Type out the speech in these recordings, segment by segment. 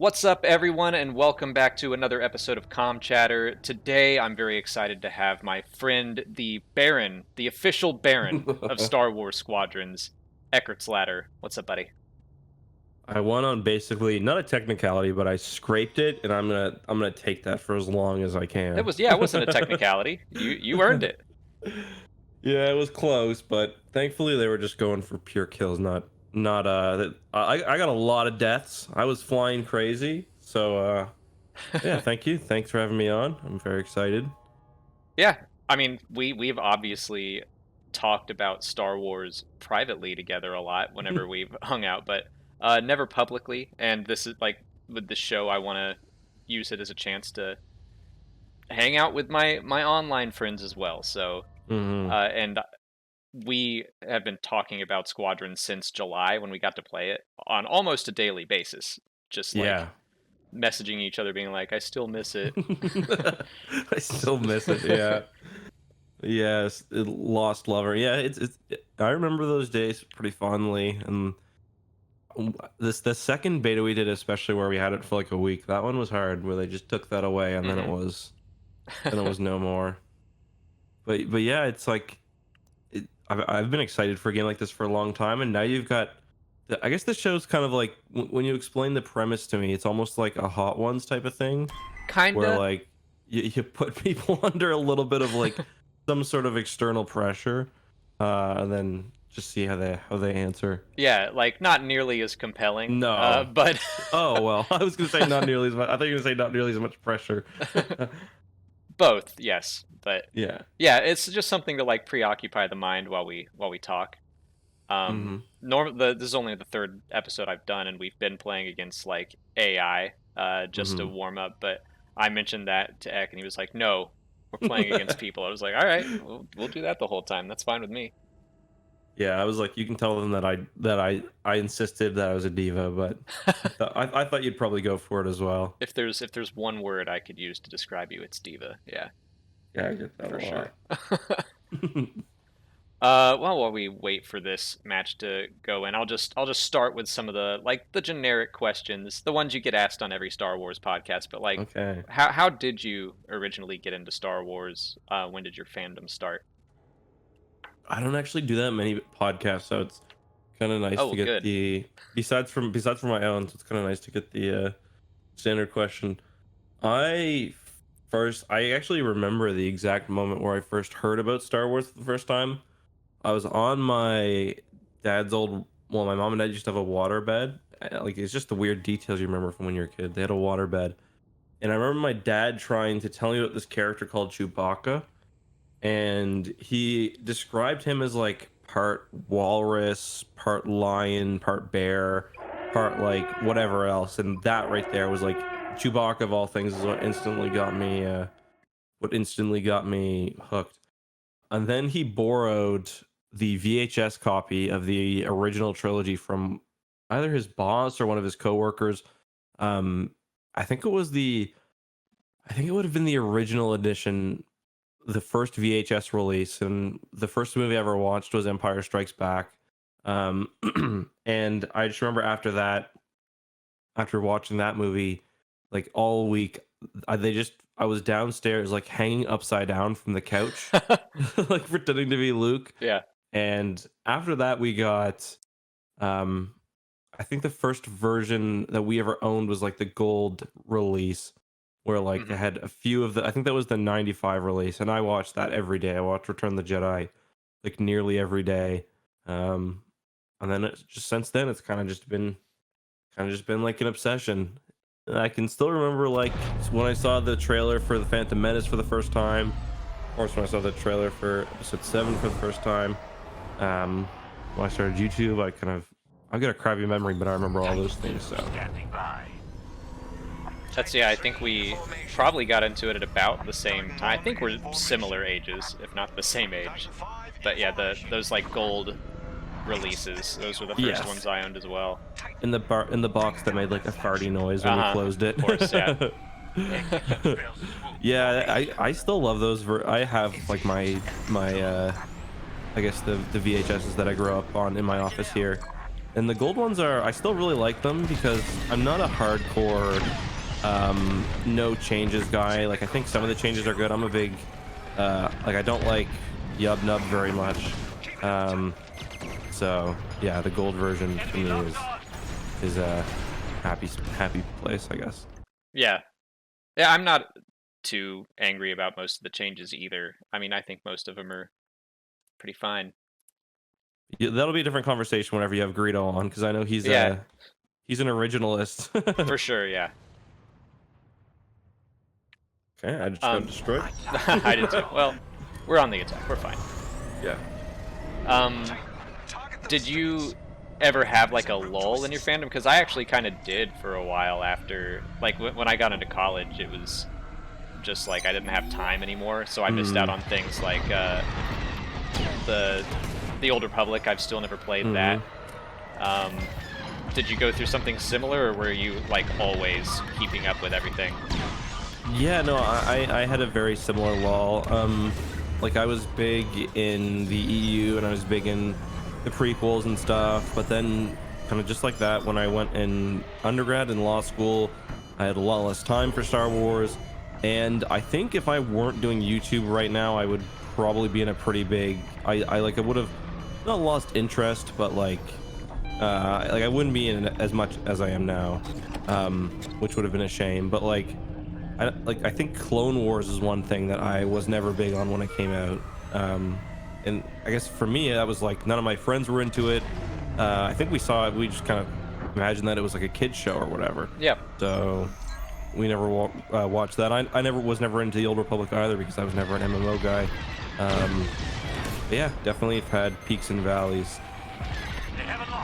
What's up, everyone, and welcome back to another episode of Comm Chatter. Today, I'm very excited to have my friend, the Baron, the official Baron of Star Wars Squadrons, EckhartsLadder. What's up, buddy? I won on basically not a technicality, but I scraped it, and I'm gonna take that for as long as I can. It wasn't a technicality. You earned it. Yeah, it was close, but thankfully they were just going for pure kills, not I got a lot of deaths. I was flying crazy, so yeah, thank you. Thanks for having me on. I'm very excited. Yeah, I mean, we've obviously talked about Star Wars privately together a lot whenever we've hung out, but never publicly. And this is like with this show, I want to use it as a chance to hang out with my online friends as well. So, and we have been talking about Squadron since July when we got to play it on almost a daily basis. Just like Yeah. messaging each other, being like, "I still miss it." I still miss it. Yeah. Yes, Lost Lover. Yeah, I remember those days pretty fondly, and the second beta we did, especially where we had it for like a week, that one was hard. Where they just took that away, and then it was no more. But yeah, it's like I've been excited for a game like this for a long time, and now you've got. I guess the show's kind of like when you explain the premise to me, it's almost like a Hot Ones type of thing, Kinda. where like you put people under a little bit of like some sort of external pressure, and then just see how they answer. Yeah, like not nearly as compelling. No. But Oh well, I was gonna say not nearly as much. I thought you were gonna say not nearly as much pressure. both, yes. But Yeah. yeah, it's just something to like preoccupy the mind while we talk. This is only the third episode I've done, and we've been playing against like AI, just to warm up. But I mentioned that to Eck, and he was like, "No, we're playing against people." I was like, "All right, we'll do that the whole time. That's fine with me." Yeah, I was like, you can tell them that I insisted that I was a diva, but I thought you'd probably go for it as well. If there's one word I could use to describe you, it's diva. Yeah, Yeah, I get that for a sure. lot. Well, while we wait for this match to go in, I'll just start with some of the generic questions, the ones you get asked on every Star Wars podcast. But like, Okay. how did you originally get into Star Wars? When did your fandom start? I don't actually do that many podcasts, so it's kind of nice to get good. the besides from my own. So it's kind of nice to get the standard question. I I actually remember the exact moment where I first heard about Star Wars for the first time. I was on my dad's old. Well, my mom and dad used to have a water bed. Like it's just the weird details you remember from when you're a kid. They had a water bed, and I remember my dad trying to tell me about this character called Chewbacca, and he described him as like part walrus, part lion, part bear, part like whatever else, and that right there was like Chewbacca of all things is what instantly got me hooked. And then he borrowed the VHS copy of the original trilogy from either his boss or one of his coworkers. Um, I think it was I think it would have been the original edition, the first VHS release, and the first movie I ever watched was Empire Strikes Back. And I just remember after that, after watching that movie, like all week, I was downstairs like hanging upside down from the couch, like pretending to be Luke. Yeah. And after that, we got, I think the first version that we ever owned was like the gold release, where like they had a few of I think that was the 95 release, and I watched that every day. I watched Return of the Jedi like nearly every day. And then it's just since then it's kind of just been like an obsession. And I can still remember like when I saw the trailer for the Phantom Menace for the first time. Of course, when I saw the trailer for episode 7 for the first time. When I started YouTube, I've got a crappy memory, but I remember all those things. So I think we probably got into it at about the same time. I think we're similar ages, if not the same age. But yeah, those like gold releases, those were the first ones I owned as well. In the box that made like a farty noise when we closed it. Of course, yeah. Yeah, I still love those. I have like my I guess the VHSs that I grew up on in my office here. And the gold ones are, I still really like them because I'm not a hardcore no changes guy. Like I think some of the changes are good. I'm a big like I don't like Yub Nub very much. So yeah, the gold version to me is a happy place, I guess. Yeah. Yeah, I'm not too angry about most of the changes either. I mean, I think most of them are pretty fine. Yeah, that'll be a different conversation whenever you have Greedo on, because I know Yeah, he's an originalist. for sure, yeah. Okay, I just got destroyed. I did too. Well, we're on the attack. We're fine. Yeah. Um, did you ever have like a lull in your fandom? Because I actually kind of did for a while after, like when I got into college, it was just like I didn't have time anymore, so I missed out on things like the Old Republic. I've still never played that. Did you go through something similar, or were you like always keeping up with everything? Yeah, no, I had a very similar lull. Like I was big in the EU and I was big in the prequels and stuff, but then kind of just like that, when I went in undergrad and law school, I had a lot less time for Star Wars. And I think if I weren't doing YouTube right now, I would probably be in a pretty big, I would have not lost interest, but like I wouldn't be in it as much as I am now, which would have been a shame. But I think Clone Wars is one thing that I was never big on when it came out. And I guess for me, that was like none of my friends were into it. I think we saw it, we just kind of imagined that it was like a kid's show or whatever. Yep. So we never watched that. I was never into the Old Republic either because I was never an MMO guy. But yeah, definitely have had peaks and valleys.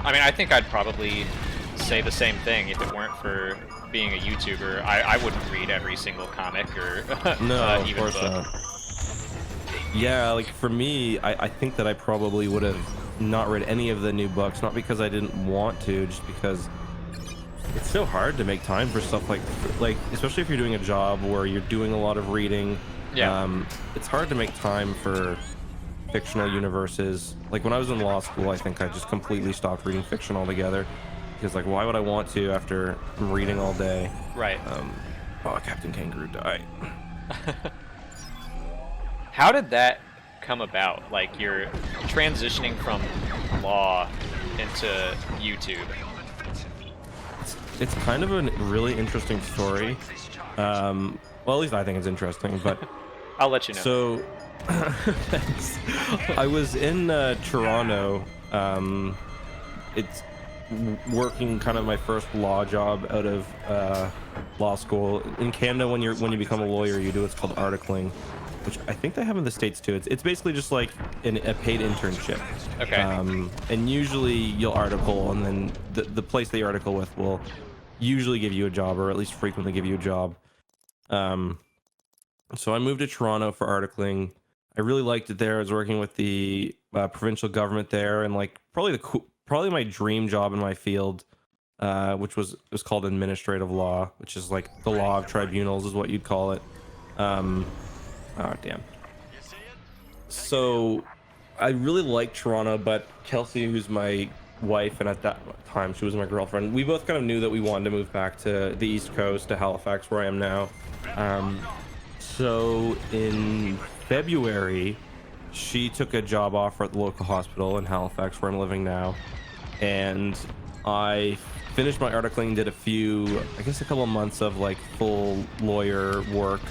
I mean, I think I'd probably say the same thing if it weren't for being a YouTuber. I wouldn't read every single comic or No, of even course book. not. Yeah, like for me, I think that I probably would have not read any of the new books, not because I didn't want to, just because it's so hard to make time for stuff like especially if you're doing a job where you're doing a lot of reading. Yeah. It's hard to make time for fictional universes. Like when I was in law school, I think I just completely stopped reading fiction altogether because like why would I want to after I'm reading all day? Right. Oh, Captain Kangaroo died. How did that come about? Like you're transitioning from law into YouTube. It's kind of a really interesting story. Well, at least I think it's interesting, but I'll let you know. so thanks. I was in Toronto. It's working kind of my first law job out of law school. In Canada, when you become a lawyer, you do what's called articling, which I think they have in the States too. It's basically just like a paid internship. Okay. And usually you'll article, and then the place that you article with will usually give you a job, or at least frequently give you a job. So I moved to Toronto for articling. I really liked it there. I was working with the provincial government there, and like probably my dream job in my field, which was called administrative law, which is like the law of tribunals is what you'd call it. Oh damn. So I really liked Toronto, but Kelsey, who's my wife, and at that time she was my girlfriend, we both kind of knew that we wanted to move back to the East Coast, to Halifax, where I am now. So in February, she took a job offer at the local hospital in Halifax, where I'm living now, and I finished my articling, did a couple of months of like full lawyer work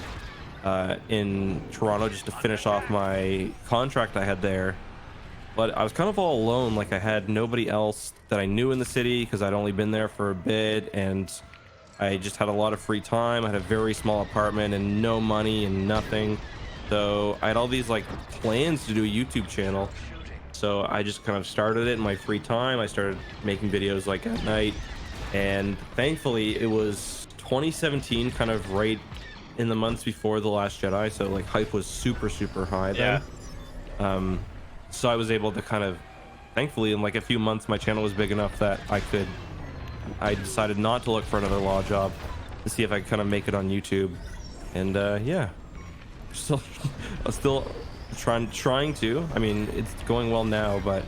in Toronto just to finish off my contract I had there. But I was kind of all alone. Like I had nobody else that I knew in the city because I'd only been there for a bit, and I just had a lot of free time. I had a very small apartment and no money and nothing. So I had all these like plans to do a YouTube channel. So I just kind of started it in my free time. I started making videos like at night, and thankfully it was 2017, kind of right in the months before The Last Jedi. So like hype was super high then. Yeah. So I was able to kind of, thankfully in like a few months, my channel was big enough that I decided not to look for another law job to see if I could kind of make it on YouTube. And yeah, still trying to. I mean, it's going well now, but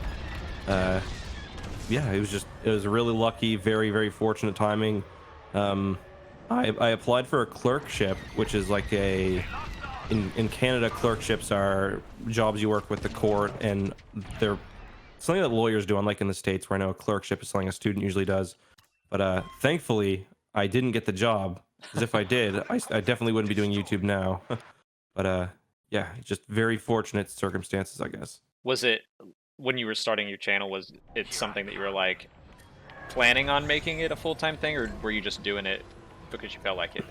yeah, it was really lucky, very, very fortunate timing. Um, I applied for a clerkship, which is like in Canada, clerkships are jobs you work with the court, and they're something that lawyers do, unlike in the States where I know a clerkship is something a student usually does. But thankfully, I didn't get the job, because if I did, I definitely wouldn't be doing YouTube now. But yeah, just very fortunate circumstances, I guess. Was it when you were starting your channel? Was it something that you were like planning on making it a full-time thing, or were you just doing it because you felt like it?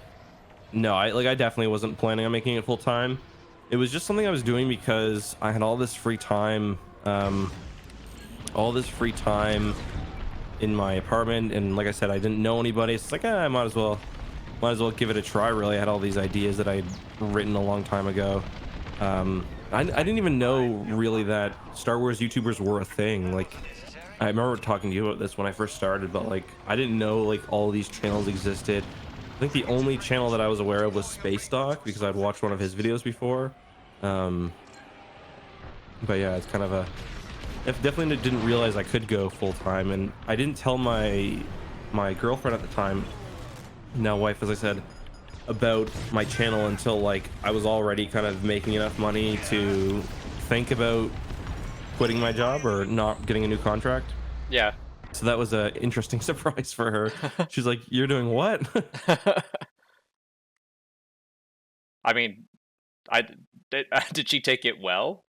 No, I definitely wasn't planning on making it full time. It was just something I was doing because I had all this free time, all this free time in my apartment, and like I said, I didn't know anybody. So it's like, I might as well give it a try. Really, I had all these ideas that I'd written a long time ago. I didn't even know really that Star Wars YouTubers were a thing. Like, I remember talking to you about this when I first started, but like, I didn't know like all these channels existed. I think the only channel that I was aware of was Space Doc, because I'd watched one of his videos before. But yeah, it's kind of a... I definitely didn't realize I could go full time, and I didn't tell my girlfriend at the time, now wife, as I said, about my channel until like I was already kind of making enough money to think about quitting my job or not getting a new contract. Yeah. So that was an interesting surprise for her. She's like, "You're doing what?" I mean, I did she take it well?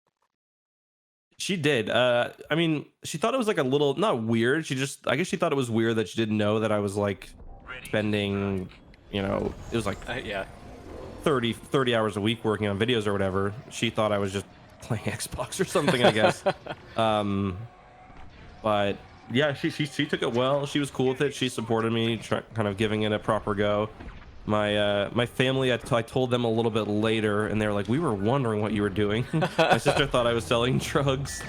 She did. I mean, she thought it was like a little not weird. I guess she thought it was weird that she didn't know that I was like spending, you know, it was like Yeah. 30 hours a week working on videos or whatever. She thought I was just playing Xbox or something, I guess. But yeah, she took it well. She was cool with it. She supported me, kind of giving it a proper go. My family, I told them a little bit later, and they were like, "We were wondering what you were doing." My sister thought I was selling drugs.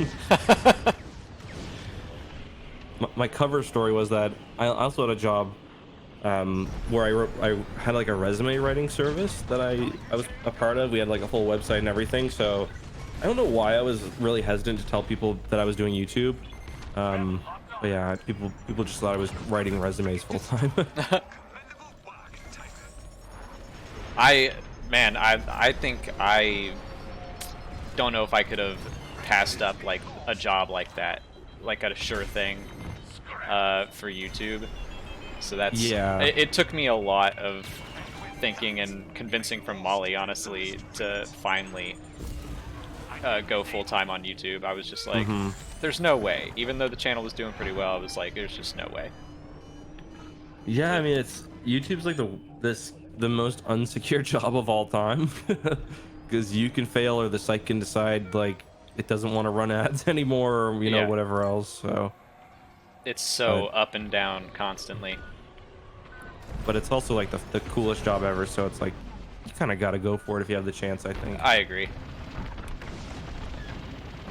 My cover story was that I also had a job where I had like a resume writing service that I was a part of. We had like a full website and everything. So I don't know why I was really hesitant to tell people that I was doing YouTube. But yeah, people just thought I was writing resumes full time. I think I don't know if I could have passed up like a job like that, like a sure thing for YouTube. So that's, yeah. It took me a lot of thinking and convincing from Molly, honestly, to finally go full time on YouTube. I was just like, there's no way. Even though the channel was doing pretty well, I was like, there's just no way. Yeah, I mean, YouTube's like the most unsecure job of all time, because you can fail or the site can decide like it doesn't want to run ads anymore, or you know, whatever else. So it's so up and down constantly. But it's also like the coolest job ever, so it's like you kind of got to go for it if you have the chance, I think. I agree.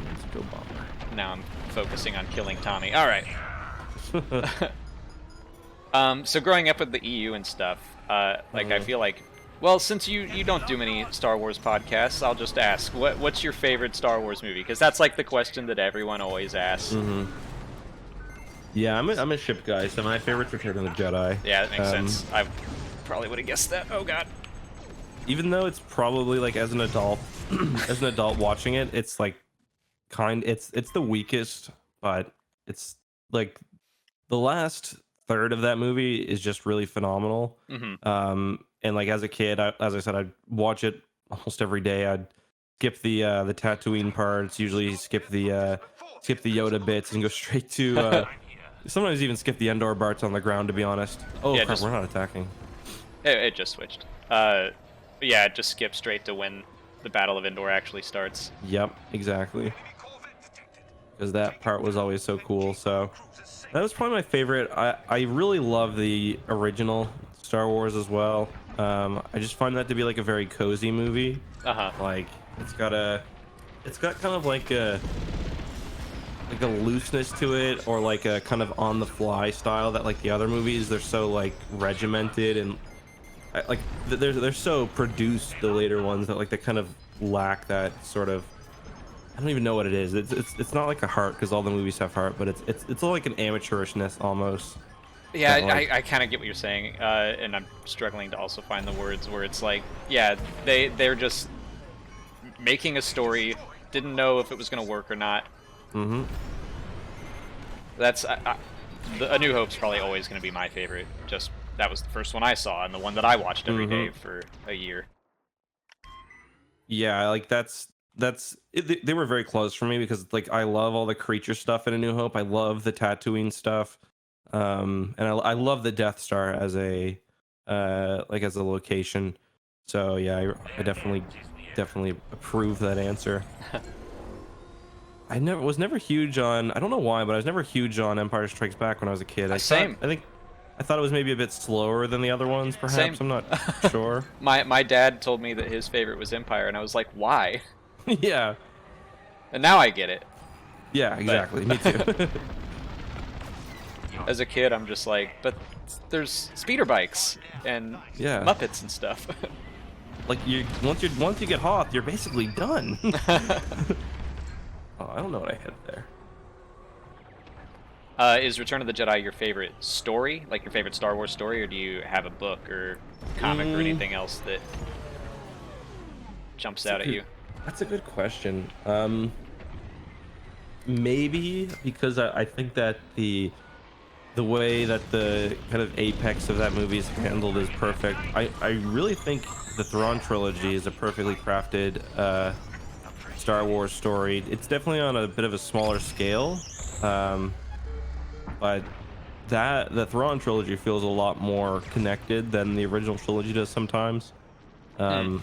Let's go bomber. Now I'm focusing on killing Tommy. All right. So growing up with the EU and stuff, like I feel like, well, since you don't do many Star Wars podcasts, I'll just ask, what's your favorite Star Wars movie? Because that's like the question that everyone always asks. Yeah, I'm a ship guy, so my favorite's Return of the Jedi. Yeah, that makes sense. I probably would have guessed that. Oh god. Even though it's probably like as an adult, watching it, it's like it's the weakest, but it's like the last third of that movie is just really phenomenal. And like as a kid, as I said, I'd watch it almost every day. I'd skip the Tatooine parts, usually skip the Yoda bits and go straight to sometimes even skip the Endor parts on the ground, to be honest. Oh yeah, crap, we're not attacking. It just switched. Yeah, just skip straight to when the Battle of Endor actually starts. Yep, exactly. Because that part was always so cool. So that was probably my favorite. I really love the original Star Wars as well. I just find that to be like a very cozy movie. Like it's got kind of like a looseness to it, or like a kind of on the fly style that like the other movies, they're so like regimented and like they're so produced, the later ones, that like they kind of lack that sort of I don't even know what it is. It's not like a heart because all the movies have heart, but it's like an amateurishness almost. Yeah, That like I kind of get what you're saying, and I'm struggling to also find the words where it's like, yeah, they're just making a story, didn't know if it was gonna work or not. mm-hmm. That's A New Hope's probably always gonna be my favorite. Just that was the first one I saw and the one that I watched every day Mm-hmm. for a year. Yeah, like they were very close for me because like I love all the creature stuff in A New Hope. I love the Tatooine stuff. And I love the Death Star as a like as a location. So yeah, I definitely approve that answer. I never huge on, I don't know why, but I was never huge on Empire Strikes Back when I was a kid. Same, I thought it was maybe a bit slower than the other ones, same. perhaps. I'm not sure. My dad told me that his favorite was Empire, and I was like, why? Yeah. And now I get it. Yeah, But exactly. Me too. as a kid, I'm just like, but there's speeder bikes and Yeah. Muppets and stuff. Like once you get Hoth, you're basically done. Oh, I don't know what I hit there. Is Return of the Jedi your favorite story, like your favorite Star Wars story, or do you have a book or comic or Mm, anything else that jumps that's a out at good you? that's a good question. Maybe because I think that the way that the kind of apex of that movie is handled is perfect. I really think the Thrawn trilogy is a perfectly crafted Star Wars story. It's definitely on a bit of a smaller scale, um, but the Thrawn trilogy feels a lot more connected than the original trilogy does sometimes. Hmm. Um,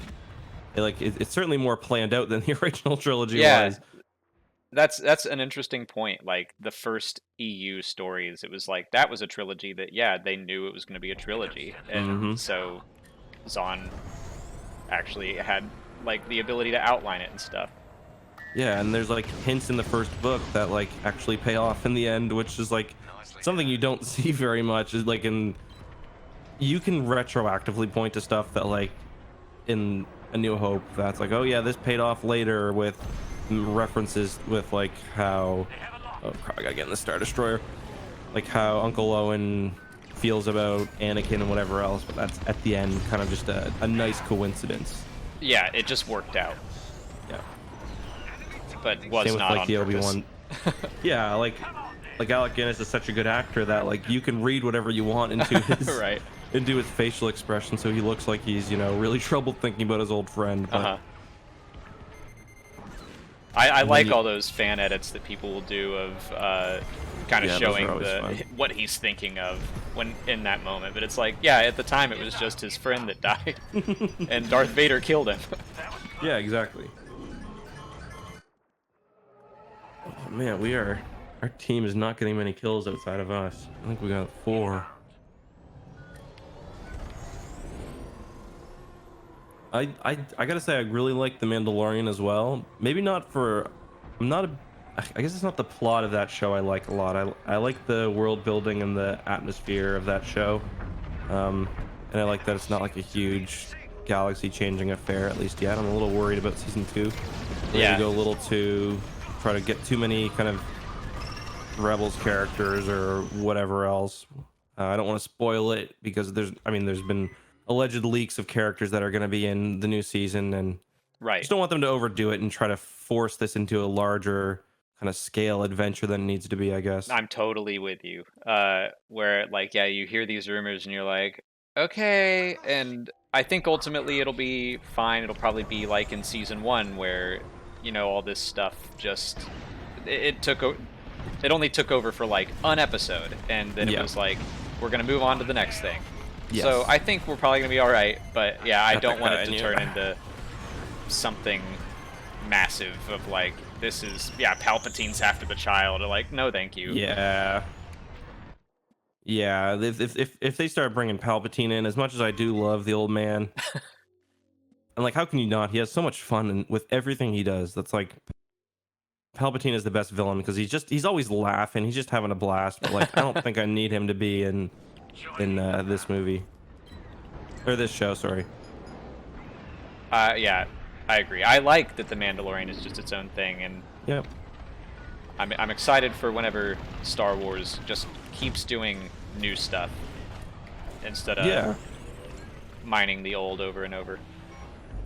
it's certainly more planned out than the original trilogy Yeah, was. that's an interesting point. Like the first EU stories, it was like that was a trilogy that yeah they knew it was going to be a trilogy, and Hmm. so Zahn actually had like the ability to outline it and stuff. Yeah, and there's like hints in the first book that like actually pay off in the end, which is like something you don't see very much. Is like in you can retroactively point to stuff that like in A New Hope that's like, oh yeah, this paid off later with references with like how oh crap, I gotta get in the Star Destroyer, like how Uncle Owen feels about Anakin and whatever else, but that's at the end kind of just a nice coincidence. Yeah, it just worked out, Yeah. but Same was with not like on the purpose. Obi-Wan. Yeah, like Alec Guinness is such a good actor that like you can read whatever you want Right. into his facial expression, so he looks like he's really troubled thinking about his old friend. Uh But huh. I and then like you all those fan edits that people will do of kind of yeah, those are showing always the fun. what he's thinking of when in that moment. But it's like, yeah, at the time it was just his friend that died, and Darth Vader killed him. Yeah, exactly. Oh man, our team is not getting many kills outside of us. I think we got 4. I gotta say I really like the Mandalorian as well. Maybe not for I'm not a I guess it's not the plot of that show I like a lot. I like the world building and the atmosphere of that show. And I like that it's not like a huge galaxy changing affair, at least yet. I'm a little worried about season 2. We're gonna Yeah, go a little too try to get too many kind of rebels characters or whatever else. I don't want to spoil it because there's been alleged leaks of characters that are going to be in the new season, and right. just don't want them to overdo it and try to force this into a larger kind of scale adventure than it needs to be, I guess. I'm totally with you. Where like yeah, you hear these rumors and you're like, okay, and I think ultimately it'll be fine. It'll probably be like in season one where all this stuff just it only took over for like an episode, and then it Yeah. was like we're gonna move on to the next thing. So Yes. I think we're probably gonna be all right, but yeah, I Got don't that want guy it in to you. turn into something massive of like this is yeah Palpatine's after the child. Or like no, thank you. Yeah. Yeah. If they start bringing Palpatine in, as much as I do love the old man, and like, how can you not? He has so much fun and with everything he does. That's like Palpatine is the best villain because he's always laughing. He's just having a blast. But like, I don't think I need him to be in this movie or this show. Sorry. Yeah, I agree. I like that the Mandalorian is just its own thing, and Yep. I'm excited for whenever Star Wars just keeps doing new stuff instead of Yeah. mining the old over and over.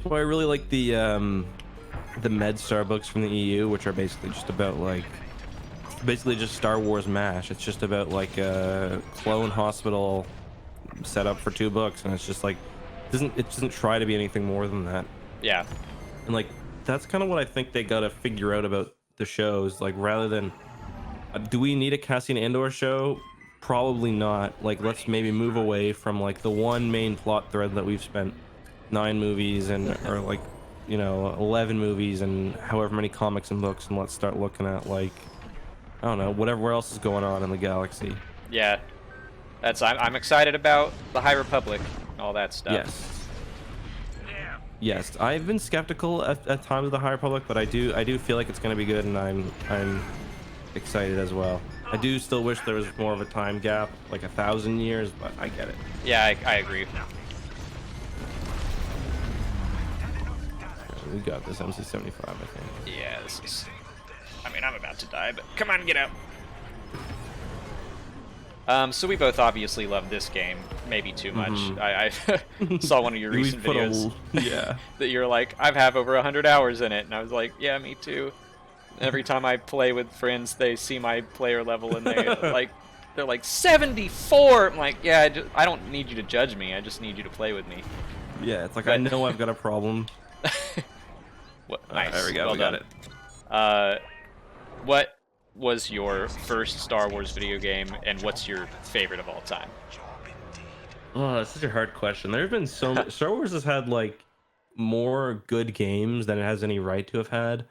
So I really like the MedStar books from the EU, which are basically just about like basically just Star Wars mash. It's just about like a clone hospital set up for 2 books, and it's just like it doesn't try to be anything more than that. Yeah, And like that's kind of what I think they gotta figure out about the shows. Like rather than do we need a Cassian Andor show? Probably not. Like let's maybe move away from like the one main plot thread that we've spent 9 movies and or like 11 movies and however many comics and books, and let's start looking at like I don't know whatever else is going on in the galaxy. yeah. I'm excited about the High Republic, all that stuff. Yes. Yes, I've been skeptical at times of the High Republic, but I do feel like it's going to be good, and I'm excited as well. I do still wish there was more of a time gap, like 1,000 years, but I get it. Yeah, I agree. We got this MC-75, I think. Yeah, this is. I mean, I'm about to die, but come on, get out. So we both obviously love this game, maybe too much. I saw one of your We've recent put videos yeah. that you're like, I've have over 100 hours in it, and I was like, yeah, me too. Every time I play with friends, they see my player level and they're like 74. I'm like, yeah, I don't need you to judge me. I just need you to play with me. Yeah, it's like I know I've got a problem. Nice. There we go. Well we got done. it. What was your first Star Wars video game, and what's your favorite of all time? Oh, that's such a hard question. There have been so many. Star Wars has had like more good games than it has any right to have had.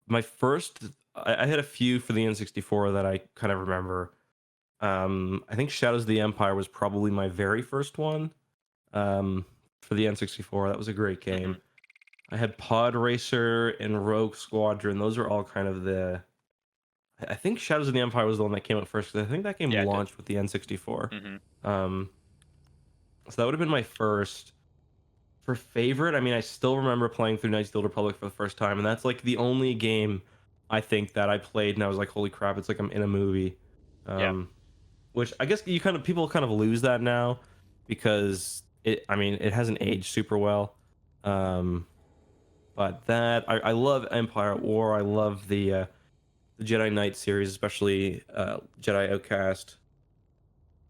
My first, I had a few for the N64 that I kind of remember. I think Shadows of the Empire was probably my very first one. For the N64, that was a great game. I had Pod Racer and Rogue Squadron. Those are all kind of the. I think Shadows of the Empire was the one that came out first because I think that game launched with the N64. So that would have been my first. For favorite, I mean, I still remember playing through Knights of the Old Republic for the first time, and that's like the only game I think that I played, and I was like, "Holy crap!" It's like I'm in a movie. Which I guess people kind of lose that now because I mean, it hasn't aged super well. But that I love Empire at War. I love the Jedi Knight series, especially Jedi Outcast.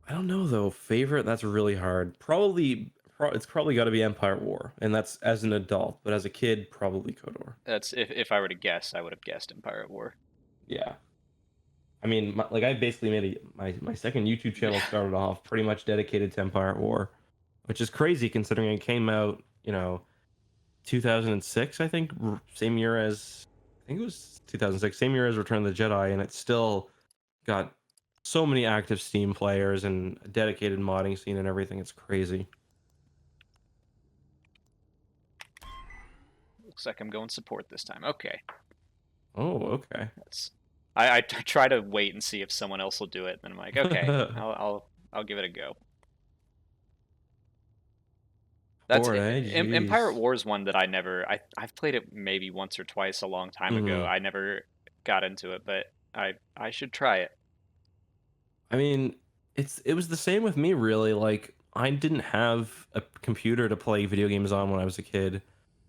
I don't know though. Favorite? That's really hard. It's probably got to be Empire at War, and that's as an adult. But as a kid, probably KOTOR. That's if I were to guess, I would have guessed Empire at War. Yeah. I mean, like I basically made my second YouTube channel started off pretty much dedicated to Empire at War, which is crazy considering it came out, 2006, I think, same year as I think it was 2006, same year as Return of the Jedi, and it's still got so many active Steam players and a dedicated modding scene and everything. It's crazy. Looks like I'm going support this time. Okay. Oh, okay. I try to wait and see if someone else will do it, and I'm like, okay, I'll give it a go. That's Empire at War is one that I've played it maybe once or twice a long time ago. I never got into it, but I should try it. I mean, it was the same with me really. Like I didn't have a computer to play video games on when I was a kid,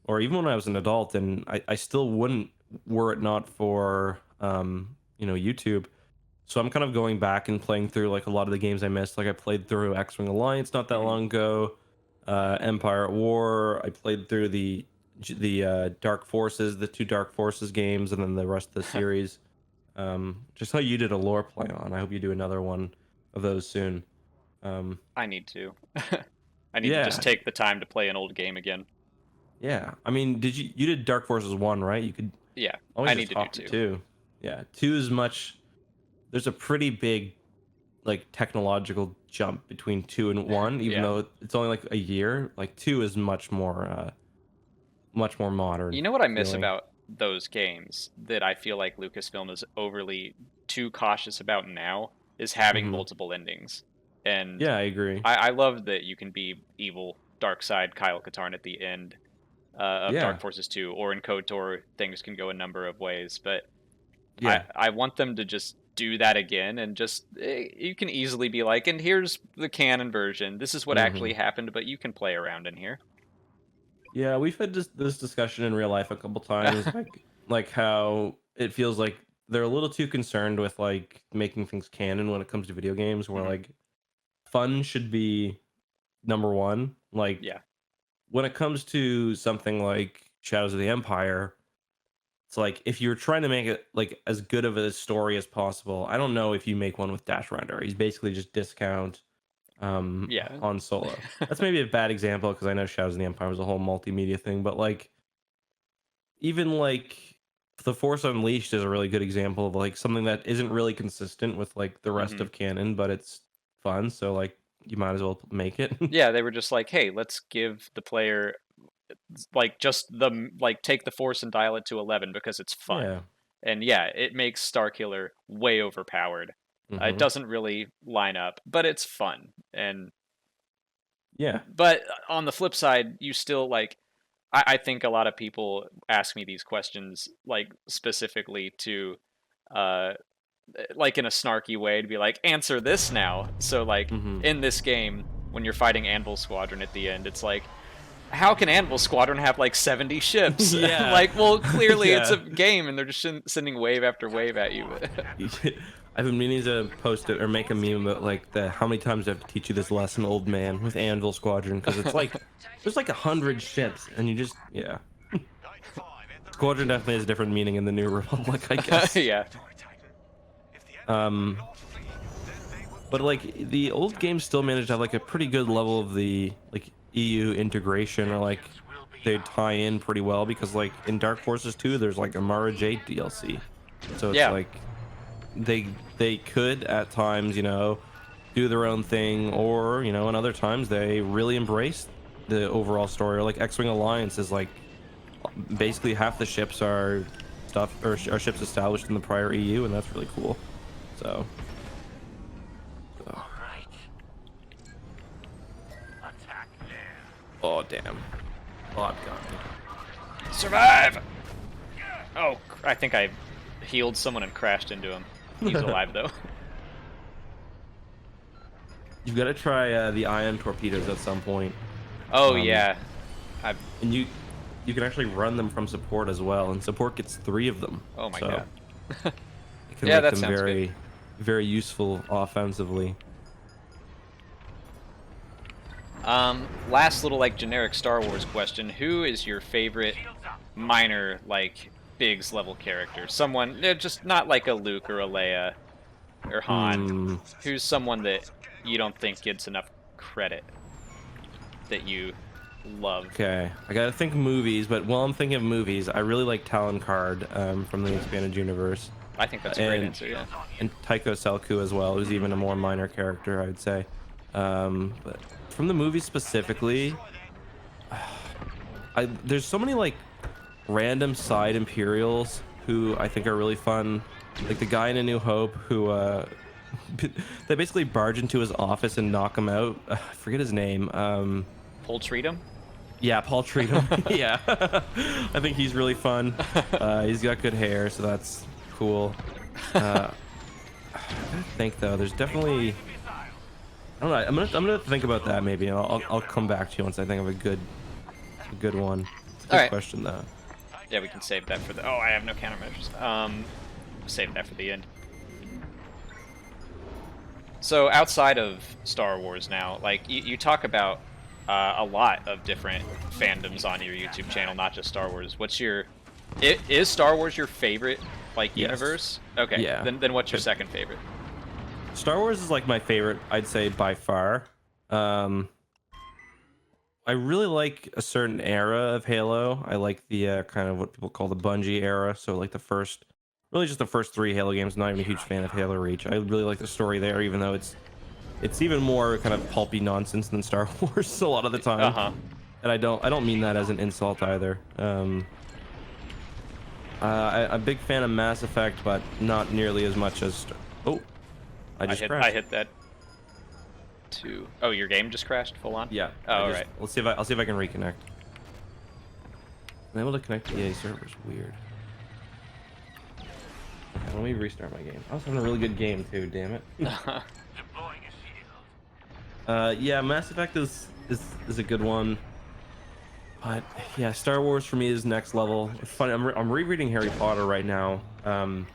or even when I was an adult, and I still wouldn't were it not for YouTube. So I'm kind of going back and playing through like a lot of the games I missed. Like I played through X-Wing Alliance not that long ago. Empire at War. I played through the Dark Forces, the 2 Dark Forces games, and then the rest of the series. Just how you did a lore play on. I hope you do another one of those soon. I need to. I need to just take the time to play an old game again. Yeah, I mean, you did Dark Forces 1, right? You could. Yeah, always I need to do 2. Yeah, 2 is much. There's a pretty big, like technological jump between 2 and 1, even though it's only like a year. Like 2 is much more modern. You know what I miss about those games that I feel like Lucasfilm is overly too cautious about now is having multiple endings. And yeah, I agree. I love that you can be evil, dark side Kyle Katarn at the end. of Yeah. Dark Forces 2, or in KOTOR, things can go a number of ways. But Yeah. I want them to just do that again, and just you can easily be like, and here's the canon version. This is what Hmm. actually happened, but you can play around in here. Yeah, we've had this discussion in real life a couple times, like how it feels like they're a little too concerned with like making things canon when it comes to video games, where Mhm. like fun should be number one. Like Yeah. when it comes to something like Shadows of the Empire, it's like if you're trying to make it like as good of a story as possible, I don't know if you make one with Dash Render. He's basically just discount Yeah. Han Solo. That's maybe a bad example because I know Shadows of the Empire was a whole multimedia thing, but like even like The Force Unleashed is a really good example of like something that isn't really consistent with like the rest Hmm. of canon, but it's fun, so like you might as well make it. Yeah, they were just like, hey, let's give the player like just like take the force and dial it to 11 because it's fun. Yeah. And yeah, it makes Starkiller way overpowered. It Hmm. doesn't really line up, but it's fun. And Yeah. but on the flip side, you still like I think a lot of people ask me these questions like specifically to uh like in a snarky way to be like, answer this now. So like Hmm. in this game, when you're fighting Anvil Squadron at the end, it's like, how can Anvil Squadron have like 70 ships? Yeah. Like, well, clearly it's a Yeah. game and they're just sending wave after wave at you. I've been meaning to post it or make a meme about like the how many times I have to teach you this lesson, old man, with Anvil Squadron, because it's like there's like 100 ships and you just yeah. Squadron definitely has a different meaning in the New Republic, I guess. Yeah. Um, but like the old games still managed to have like a pretty good level of the like EU integration, or like they tie in pretty well because like in Dark Forces 2 there's like a Mara Jade DLC. So it's Yeah. like they could at times, do their own thing, or in other times they really embrace the overall story. Or like X-Wing Alliance is like basically half the ships are stuff or are ships established in the prior EU, and that's really cool. So oh damn. Oh, I've got me. Survive! Oh, I think I healed someone and crashed into him. He's alive though. You've got to try the ion torpedoes at some point. Oh Um, yeah. I've and you can actually run them from support as well, and support gets 3 of them. Oh my So god. it can Yeah, make that them sounds good. very, very useful offensively. Last little like generic Star Wars question: who is your favorite minor like Biggs level character? Someone just not like a Luke or a Leia or Han. Hmm. Who's someone that you don't think gets enough credit that you love? Okay, I gotta think movies, but while I'm thinking of movies, I really like Talon Card from the expanded universe, I think that's a great and answer. Yeah. Tycho Selku as well, who's even a more minor character, I'd say. But from the movie specifically, there's so many like random side Imperials who I think are really fun. Like the guy in A New Hope who they basically barge into his office and knock him out. I forget his name. Paul Treatum. Yeah, Paul Treatum. Yeah, I think he's really fun. He's got good hair, so that's cool. I think though, there's definitely. I don't know. I'm gonna think about that maybe. And I'll come back to you once I think of a good one. It's a All good right. question though. Yeah, we can save that for the. Oh, I have no countermeasures. Save that for the end. So outside of Star Wars now, like you talk about a lot of different fandoms on your YouTube channel, not just Star Wars. Is Star Wars your favorite like Yes. universe? Okay. Yeah. Then what's your second favorite? Star Wars is like my favorite, I'd say by far. I really like a certain era of Halo. I like the kind of what people call the Bungie era. So like really just the first 3 Halo games. I'm not even a huge fan of Halo Reach. I really like the story there, even though it's even more kind of pulpy nonsense than Star Wars a lot of the time. Uh-huh. And I don't mean that as an insult either. I'm a big fan of Mass Effect, but not nearly as much as. Oh, I just crashed. I hit that too. Oh, your game just crashed full on? Yeah. Oh, all right. I'll see if I can reconnect. Unable to connect to EA servers. Weird. Okay, let me restart my game. I was having a really good game too. Damn it. Yeah, Mass Effect is a good one. But yeah, Star Wars for me is next level. It's funny. I'm rereading Harry Potter right now. And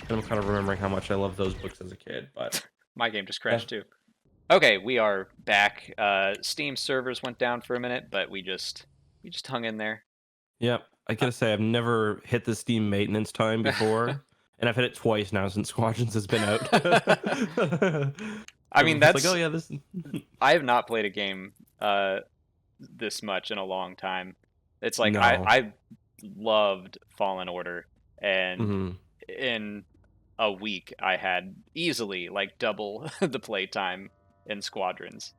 I'm kind of remembering how much I loved those books as a kid. But My game just yeah, crashed too. Okay, we are back. Steam servers went down for a minute, but we just hung in there. yeah. I Uh, gotta say, I've never hit the Steam maintenance time before, and I've hit it twice now since Squadrons has been out. I mean, It's like, oh that's yeah, this. I have not played a game this much in a long time. It's like I No. I loved Fallen Order, and Hmm. in a week I had easily like double the playtime in Squadrons.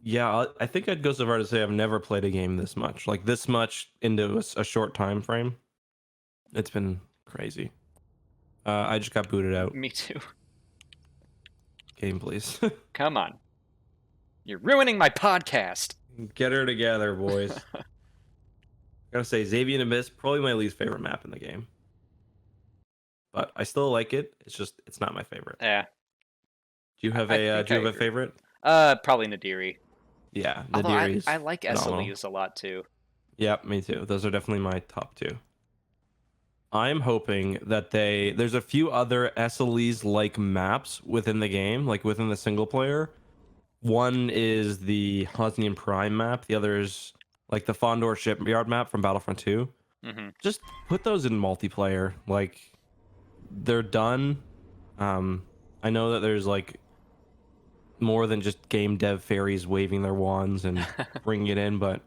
Yeah, I think I'd go so far to say I've never played a game this much, like this much into a short time frame. It's been crazy. I just got booted out. Me too. Game, please. Come on. You're ruining my podcast. Get her together, boys. Gotta say, Xavier Abyss, probably my least favorite map in the game. But I still like it. It's not my favorite. Yeah, Do you have I a think do I you have a agree. favorite? Probably Nadiri. Yeah, Although Nadiri I is like phenomenal. SLEs a lot too. Yep, me too. Those are definitely my top two. I'm hoping that there's a few other SLEs like maps within the game, like within the single player. One is the Hosnian Prime map. The other is like the Fondor Shipyard map from Battlefront 2. Hmm. Just put those in multiplayer. Like they're done. I know that there's like more than just game dev fairies waving their wands and bringing it in, but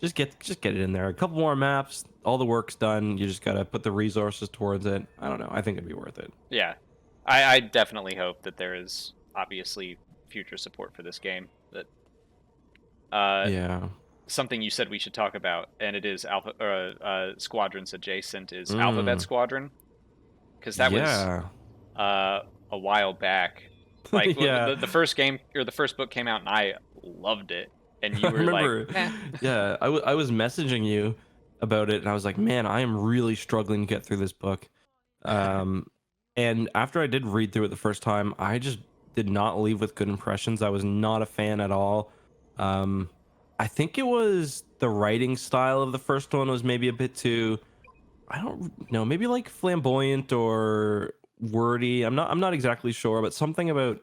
just get it in there. A couple more maps, all the work's done. You just gotta put the resources towards it. I don't know. I think it'd be worth it. Yeah, I definitely hope that there is obviously future support for this game. That Yeah. something you said we should talk about, and it is Squadrons adjacent is Alphabet Mm. Squadron, because that was Yeah. uh, a while back. Like Yeah. the first game or the first book came out, and I loved it, and I you were like, remember. eh. Yeah, I was messaging you about it, and I was like, man, I am really struggling to get through this book. Um, and after I did read through it the first time, I just did not leave with good impressions. I was not a fan at all. Um, I think it was the writing style of the first one was maybe a bit too, I don't know, maybe like flamboyant or wordy. I'm not exactly sure, but something about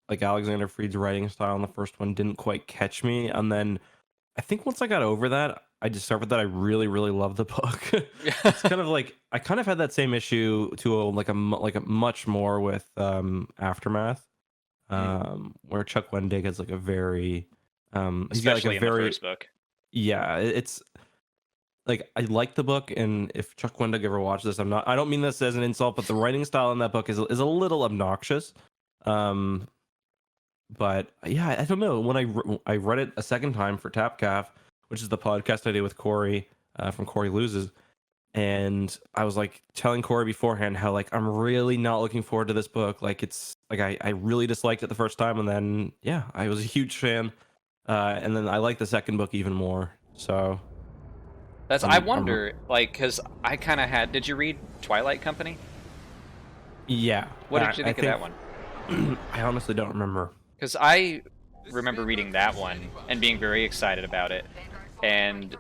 like Alexander Freed's writing style in the first one didn't quite catch me. And then I think once I got over that, I discovered that I really, really love the book. It's kind of like I kind of had that same issue to like a much more with Aftermath, Mm, where Chuck Wendig has like a very he's got like a especially in the very first book. yeah, it's like I like the book, and if Chuck Wendig ever watches this, I don't mean this as an insult, but the writing style in that book is a little obnoxious. Um, but yeah, I don't know. When I read it a second time for TapCaf, which is the podcast I do with Corey from Corey Loses, and I was like telling Corey beforehand how like I'm really not looking forward to this book. Like it's like I really disliked it the first time, and then yeah, I was a huge fan, and then I like the second book even more. So I I'm wonder, like, because I kind of had. Did you read Twilight Company? yeah. What did you I think of think that one? I honestly don't remember. Because I remember reading that one and being very excited about it, and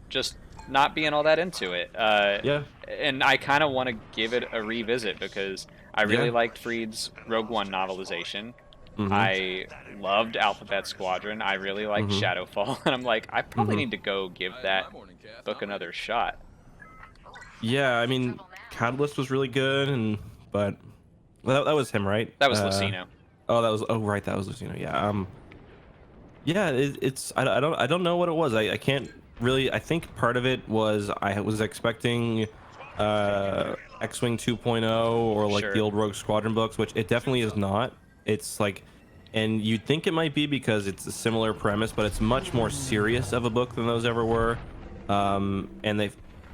just not being all that into it. Yeah, And I kind of want to give it a revisit because I really yeah. liked Freed's Rogue One novelization. Mm-hmm. I loved Alphabet Squadron. I really liked Mm-hmm. Shadowfall, and I'm like, I probably Mm-hmm. need to go give that book another shot. Yeah, I mean, Catalyst was really good, and but well, that was him, right? That was Lucino. Oh, that was right, that was Lucino. Yeah, yeah, it's I don't know what it was. I can't really. I think part of it was I was expecting X-Wing 2.0 or like the Sure. old Rogue Squadron books, which it definitely is not. It's like, and you'd think it might be because it's a similar premise, but it's much more serious of a book than those ever were. And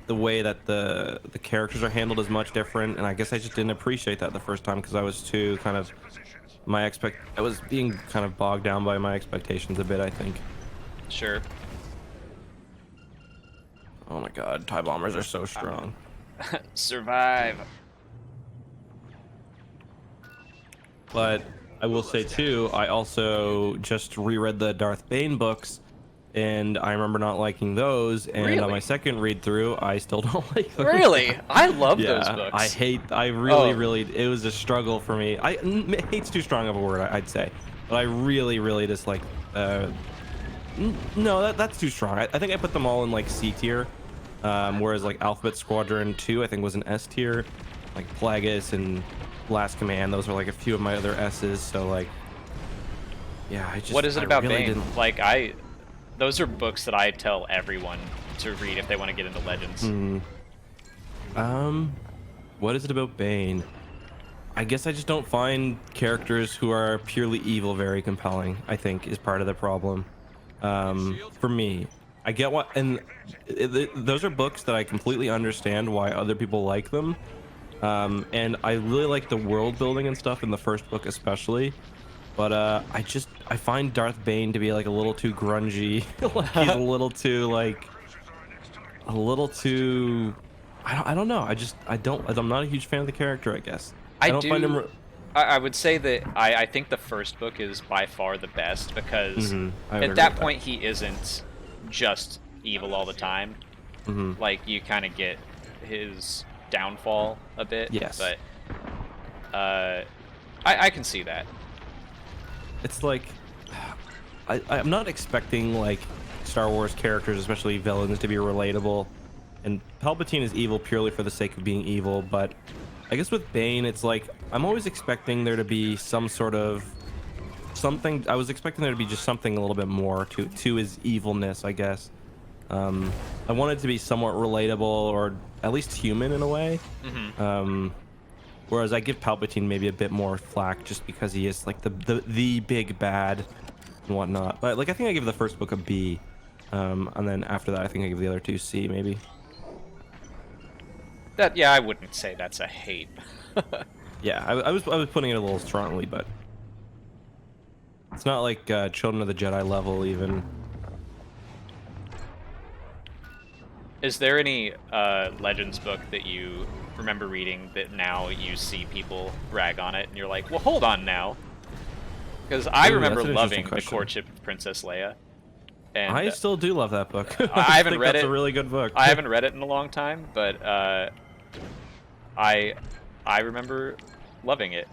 the way that the characters are handled is much different, and I guess I just didn't appreciate that the first time because I was too kind of I was being kind of bogged down by my expectations a bit, I think. Sure. Oh my god, TIE bombers are so strong. Survive. But I will say too, I also just reread the Darth Bane books, and I remember not liking those. And on my Really? second read through, I still don't like those. Really? I love those Yeah, books. I really, Oh. really, it was a struggle for me. Hate's too strong of a word, I'd say, but I really, really dislike. No, that's too strong. I think I put them all in like C tier, whereas like Alphabet Squadron 2, I think was an S tier, like Plagueis and Last Command. Those are like a few of my other S's. So like, yeah, What is it about really Bane? didn't. Like those are books that I tell everyone to read if they want to get into Legends. What is it about Bane? I guess I just don't find characters who are purely evil very compelling, I think is part of the problem. For me, I get what, and those are books that I completely understand why other people like them. And I really like the world building and stuff in the first book especially. But I find Darth Bane to be like a little too grungy. Like he's a little too like a little too I don't know. I'm not a huge fan of the character, I guess. I don't find him I would say that I think the first book is by far the best because I would at agree that with point he isn't just evil all the time. Like you kind of get his downfall a bit. Yes. But I can see that. It's like I'm not expecting like Star Wars characters, especially villains, to be relatable. And Palpatine is evil purely for the sake of being evil, but I guess with Bane, it's like I'm always expecting there to be some sort of something. I was expecting there to be just something a little bit more to his evilness, I guess. I wanted to be somewhat relatable or at least human in a way. Whereas I give Palpatine maybe a bit more flack just because he is like the big bad and whatnot. But like I think I give the first book a B, and then after that I think I give the other two C maybe. Yeah, I wouldn't say that's a hate. Yeah, I was putting it a little strongly, but it's not like Children of the Jedi level even. Is there any Legends book that you remember reading that now you see people rag on it and you're like, well, hold on now? Because I remember that's an loving interesting The question. Courtship of Princess Leia. And I still do love that book. I haven't think read that's it. a really good book. I haven't read it in a long time, but I remember loving it.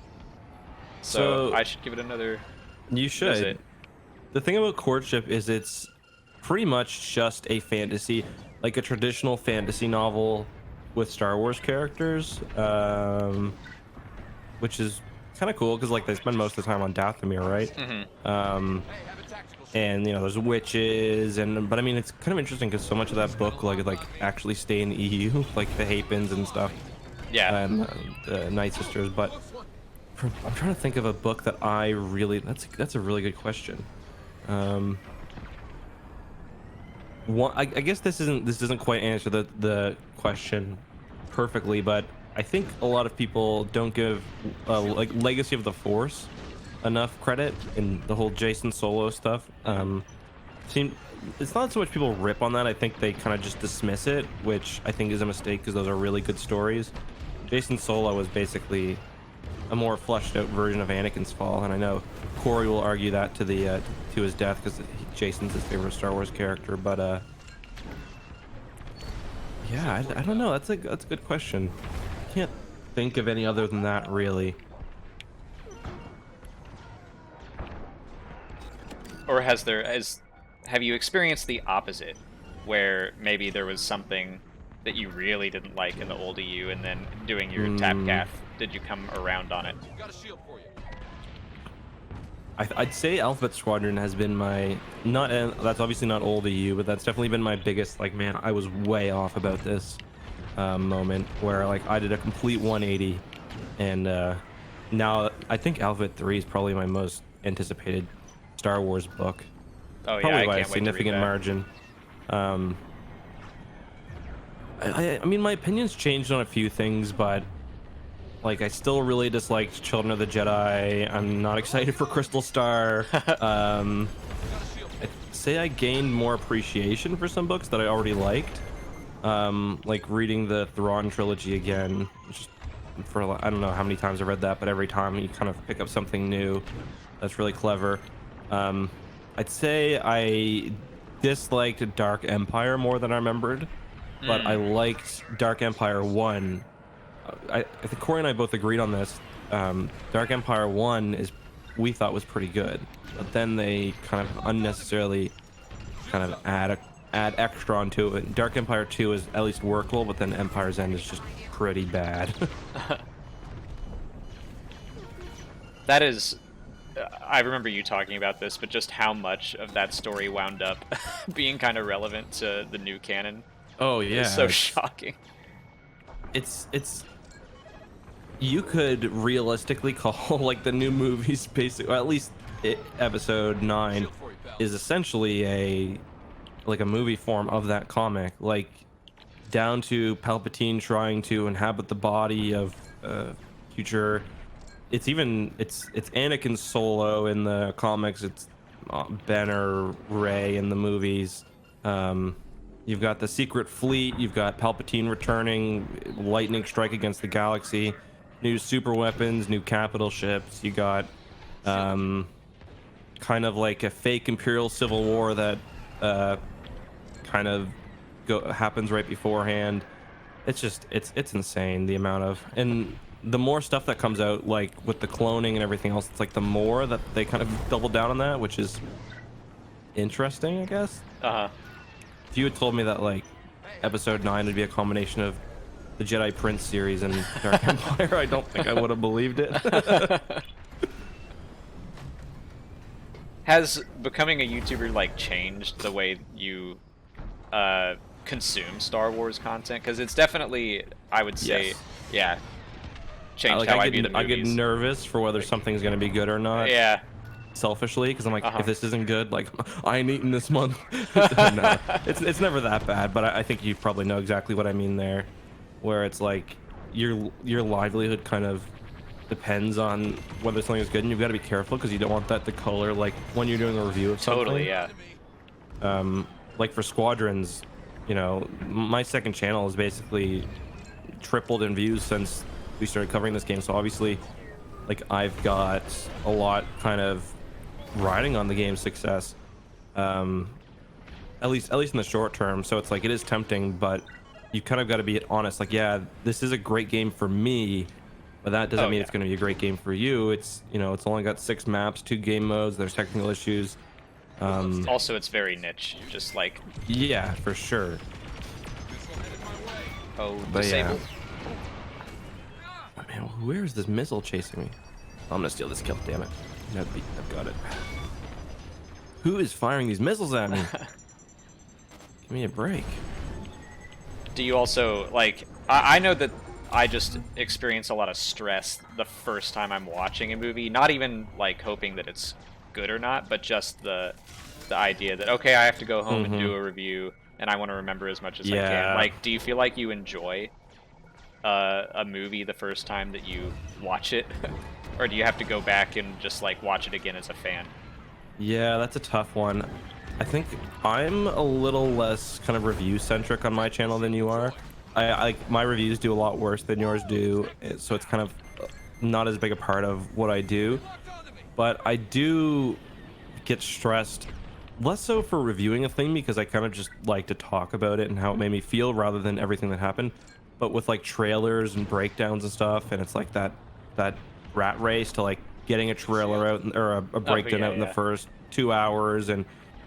So I should give it another You should. visit. The thing about Courtship is it's pretty much just a fantasy, like a traditional fantasy novel with Star Wars characters, which is kind of cool because like they spend most of the time on Dathomir, right? And you know there's witches but I mean it's kind of interesting because so much of that book like actually stay in the EU, like the Hapens and stuff. Yeah. And the Night Sisters, but I'm trying to think of a book that I really that's a really good question. I guess this doesn't quite answer the question perfectly, but I think a lot of people don't give like Legacy of the Force enough credit in the whole Jason Solo stuff. It's not so much people rip on that. I think they kind of just dismiss it, which I think is a mistake because those are really good stories. Jason Solo was basically a more fleshed out version of Anakin's fall, and I know Corey will argue that to his death because Jason's his favorite Star Wars character. But yeah, I don't know. That's a good question. Can't think of any other than that really. Or have you experienced the opposite, where maybe there was something that you really didn't like in the old EU, and then doing your Tapcath, did you come around on it? I'd say Alphabet Squadron has been my that's obviously not old EU, but that's definitely been my biggest like man I was way off about this moment where like I did a complete 180, and now I think Alphabet 3 is probably my most anticipated Star Wars book. Oh yeah, Probably I by a can't wait to read significant that. margin. I mean, my opinions changed on a few things, but like I still really disliked Children of the Jedi. I'm not excited for Crystal Star. I'd say I gained more appreciation for some books that I already liked. Like reading the Thrawn trilogy again, just I don't know how many times I've read that, but every time you kind of pick up something new that's really clever. um I'd say I disliked Dark Empire more than I remembered, but I Mm. liked Dark Empire 1. I think Corey and I both agreed on this. Dark Empire 1 is we thought was pretty good, but then they kind of unnecessarily kind of add extra onto it. Dark Empire 2 is at least workable, but then Empire's End is just pretty bad. That is, I remember you talking about this, but just how much of that story wound up being kind of relevant to the new canon Oh is yeah, so shocking. it's you could realistically call like the new movies basic, or at least episode 9 is essentially a movie form of that comic, like down to Palpatine trying to inhabit the body of future. It's Anakin Solo in the comics. It's Ben or Rey in the movies. You've got the secret fleet. You've got Palpatine returning, lightning strike against the galaxy, new super weapons, new capital ships. You got kind of like a fake Imperial Civil War that kind of happens right beforehand. It's just it's insane the amount of, and the more stuff that comes out, like with the cloning and everything else, it's like the more that they kind of double down on that, which is interesting, I guess. Uh-huh. If you had told me that like episode 9 would be a combination of the Jedi Prince series and Dark Empire, I don't think I would have believed it. Has becoming a YouTuber like changed the way you consume Star Wars content? Because it's definitely, I would say, Yes. yeah, changed Like how I view the I get movies. nervous for whether something's gonna be good or not. Yeah. Selfishly, because I'm like, Uh-huh. if this isn't good, like I ain't eating this month. No, it's never that bad, but I think you probably know exactly what I mean there, where it's like your livelihood kind of depends on whether something is good, and you've got to be careful because you don't want that to color like when you're doing a review of something. Totally, yeah. Like for Squadrons, you know, my second channel has basically tripled in views since we started covering this game, so obviously like I've got a lot kind of riding on the game's success, at least in the short term. So it's like it is tempting, but you kind of got to be honest, like, yeah, this is a great game for me, but that doesn't mean it's going to be a great game for you. It's, you know, it's only got 6 maps, 2 game modes, there's technical issues. Also, it's very niche, just like, Yeah, for sure. oh, But disable. Oh, man, where is this missile chasing me? I'm gonna steal this kill, damn it. I've got it. Who is firing these missiles at me? Give me a break. Do you also, like, I know that I just experience a lot of stress the first time I'm watching a movie, not even, like, hoping that it's good or not, but just the idea that, okay, I have to go home and do a review, and I want to remember as much as I can. Like, do you feel like you enjoy a movie the first time that you watch it? Or do you have to go back and just, like, watch it again as a fan? Yeah, that's a tough one. I think I'm a little less kind of review centric on my channel than you are. I my reviews do a lot worse than yours do, so it's kind of not as big a part of what I do. But I do get stressed, less so for reviewing a thing, because I kind of just like to talk about it and how it made me feel rather than everything that happened. But with like trailers and breakdowns and stuff, and it's like that rat race to like getting a trailer out or a breakdown out in the first 2 hours, and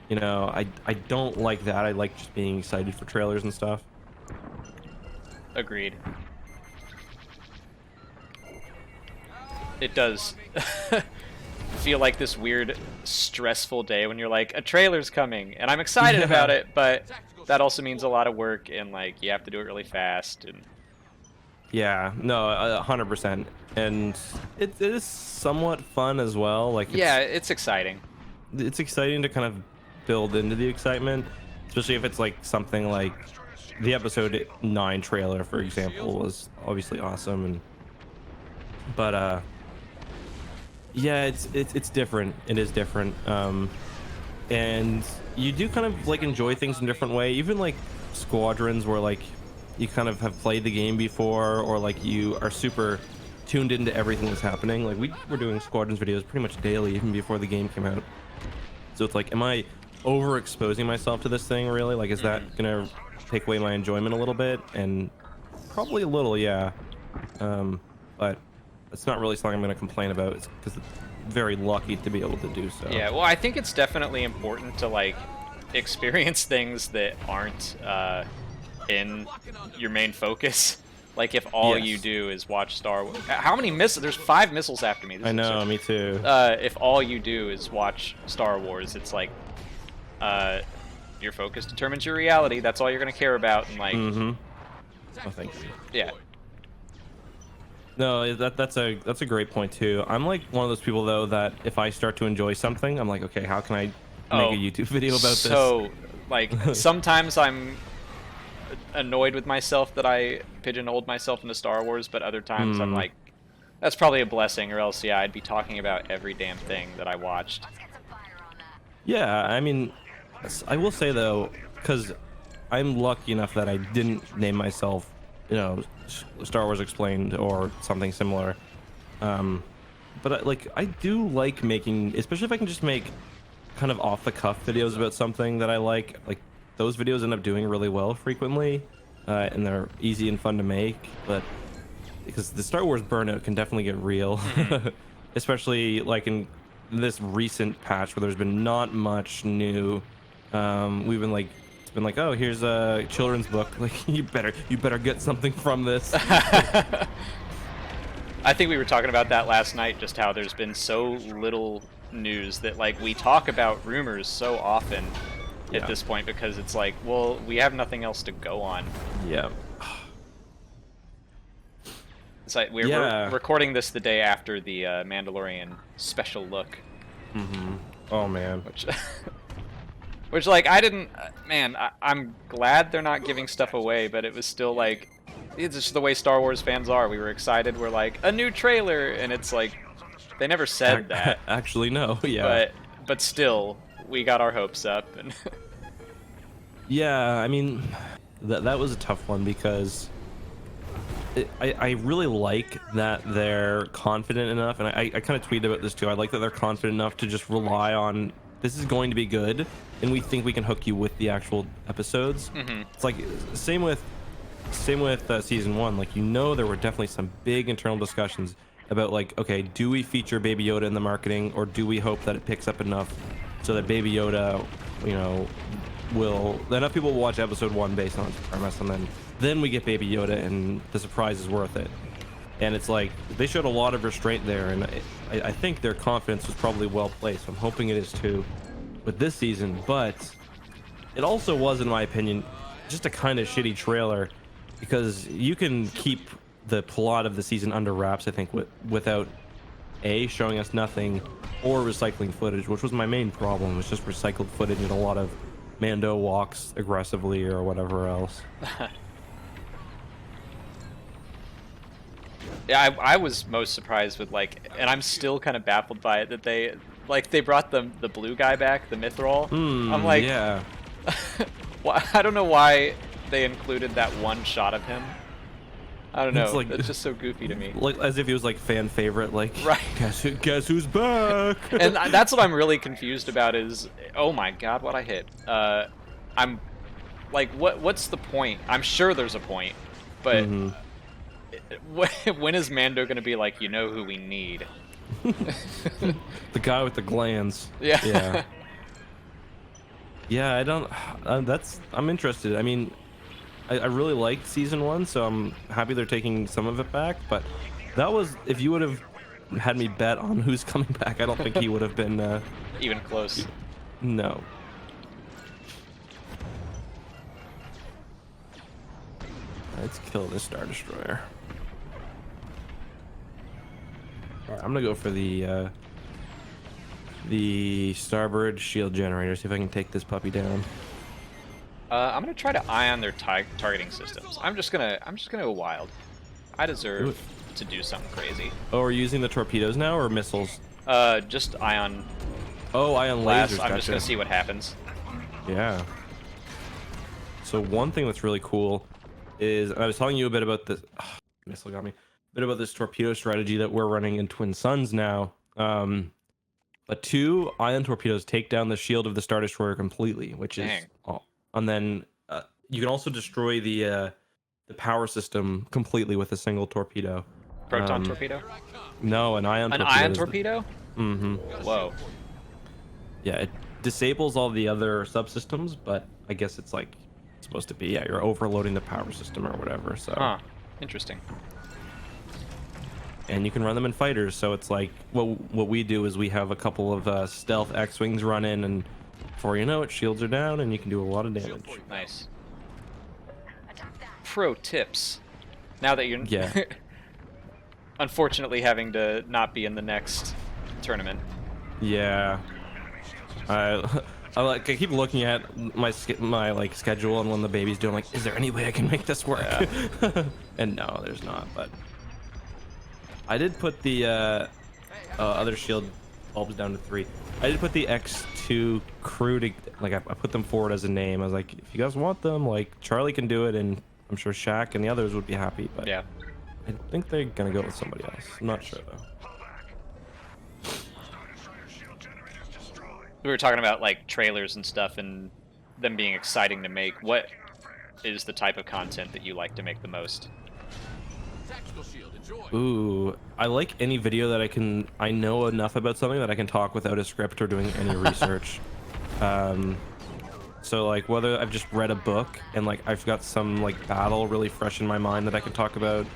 you know, I don't like that. I like just being excited for trailers and stuff. Agreed. It does feel like this weird, stressful day when you're like, a trailer's coming, and I'm excited about it, but that also means a lot of work, and like, you have to do it really fast, and... Yeah, no, 100%. And it is somewhat fun as well. Like, yeah, it's exciting. It's exciting to kind of build into the excitement, especially if it's like something like the episode 9 trailer, for example, was obviously awesome. And but yeah, it's different. It is different. And you do kind of like enjoy things in a different way. Even like Squadrons where like you kind of have played the game before, or like you are super tuned into everything that's happening. Like we were doing Squadrons videos pretty much daily even before the game came out. So it's like, am I overexposing myself to this thing really? Like, is that gonna take away my enjoyment a little bit? And probably a little, yeah. But it's not really something I'm gonna complain about. It's because it's very lucky to be able to do so. Yeah, well, I think it's definitely important to like experience things that aren't in your main focus. Like if all you do is watch Star Wars. How many missiles? There's 5 missiles after me. I know, me too. If all you do is watch Star Wars, it's like your focus determines your reality. That's all you're gonna care about, and like. Oh, thank you. Yeah. No, that's a great point too. I'm like one of those people though that if I start to enjoy something, I'm like, okay, how can I make a YouTube video about this? So, like, sometimes I'm annoyed with myself that I pigeonholed myself into Star Wars, but other times I'm like, that's probably a blessing, or else, yeah, I'd be talking about every damn thing that I watched. Yeah, I mean, I will say though, because I'm lucky enough that I didn't name myself, you know, Star Wars Explained or something similar. But I do like making, especially if I can just make kind of off the cuff videos about something that I like. Like those videos end up doing really well frequently, and they're easy and fun to make. But because the Star Wars burnout can definitely get real, especially like in this recent patch where there's been not much new. We've been like, it's been like, oh, here's a children's book. Like you better get something from this. I think we were talking about that last night, just how there's been so little news that like we talk about rumors so often at this point, because it's like, well, we have nothing else to go on. Yeah. It's like we're recording this the day after the Mandalorian special look. Oh man. Which like I didn't, man. I'm glad they're not giving stuff away, but it was still like, it's just the way Star Wars fans are. We were excited. We're like, a new trailer, and it's like, they never said that. Actually, no. Yeah. But still, we got our hopes up. And yeah, I mean, that was a tough one because I really like that they're confident enough, and I kind of tweeted about this too. I like that they're confident enough to just rely on this is going to be good, and we think we can hook you with the actual episodes. It's like same with season 1. Like, you know, there were definitely some big internal discussions about like, okay, do we feature Baby Yoda in the marketing, or do we hope that it picks up enough so that Baby Yoda, you know, enough people will watch episode 1 based on its premise, and then we get Baby Yoda and the surprise is worth it. And it's like they showed a lot of restraint there, and I think their confidence was probably well placed. I'm hoping it is too with this season, but it also was, in my opinion, just a kind of shitty trailer, because you can keep the plot of the season under wraps, I think, without showing us nothing or recycling footage, which was my main problem. Was just recycled footage and a lot of Mando walks aggressively or whatever else. Yeah, I was most surprised with like, and I'm still kind of baffled by it, that they brought the blue guy back, the Mithril. I'm like, yeah. I don't know why they included that one shot of him. I don't know. It's, like, it's just so goofy to me. Like as if he was like fan favorite. Like, right. Guess who's back? And that's what I'm really confused about. Is, oh my god, what I hit. I'm like, what's the point? I'm sure there's a point, but. When is Mando gonna be like, you know who we need? The guy with the glands. Yeah. Yeah, I don't. I'm interested. I mean, I really liked season 1, so I'm happy they're taking some of it back. But that was, if you would have had me bet on who's coming back, I don't think he would have been even close. No. Let's kill this Star Destroyer. Alright, I'm gonna go for the starboard shield generator, see if I can take this puppy down. I'm gonna try to ion their targeting systems. I'm just gonna go wild. I deserve to do something crazy. Oh, we're using the torpedoes now or missiles? Just ion. Oh, ion lasers. I'm just gonna see what happens. Yeah. So one thing that's really cool is, and I was telling you a bit about this. Missile got me. A bit about this torpedo strategy that we're running in Twin Suns now. But 2 ion torpedoes take down the shield of the Star Destroyer completely, which is, and then you can also destroy the power system completely with a single torpedo. Proton torpedo? No, an ion torpedo. An ion torpedo? Mm-hmm. Whoa. Yeah, it disables all the other subsystems, but I guess it's like supposed to be, yeah, you're overloading the power system or whatever. So. Huh. Interesting. And you can run them in fighters, so it's like what we do is we have a couple of stealth X-wings run in, and before you know it, shields are down, and you can do a lot of damage. Nice. Pro tips. Now that you're unfortunately having to not be in the next tournament. Yeah. I keep looking at my like schedule and when the baby's doing, like, is there any way I can make this work? Yeah. And no, there's not. But I did put the other shield bulbs down to 3. I did put the X2 crew to, like, I put them forward as a name. I was like, if you guys want them, like, Charlie can do it, and I'm sure Shaq and the others would be happy. But yeah, I think they're gonna go with somebody else. I'm not sure though. We were talking about like trailers and stuff and them being exciting to make. What is the type of content that you like to make the most? Ooh, I like any video that I know enough about something that I can talk without a script or doing any research. So like whether I've just read a book and like I've got some like battle really fresh in my mind that I can talk about,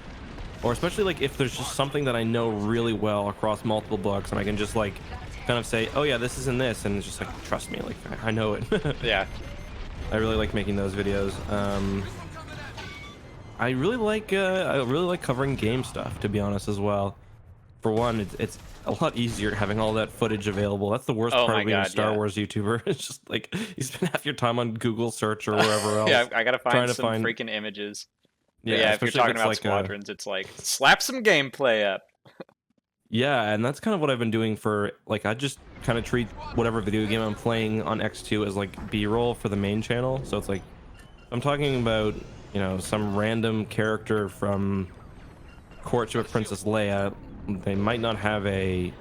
or especially like if there's just something that I know really well across multiple books and I can just like kind of say, oh yeah, this is in this, and it's just like, trust me, like I know it. Yeah, I really like making those videos. I really like covering game stuff, to be honest, as well. For one, it's a lot easier having all that footage available. That's the worst part of being a Star Wars YouTuber. It's just like you spend half your time on Google search or wherever else. Yeah, I gotta find some freaking images. Yeah, if you're talking about Squadrons, it's like slap some gameplay up. Yeah, and that's kind of what I've been doing for, like, I just kind of treat whatever video game I'm playing on X2 as like B-roll for the main channel. So it's like I'm talking about, you know, some random character from Courtship of Princess Leia. They might not have a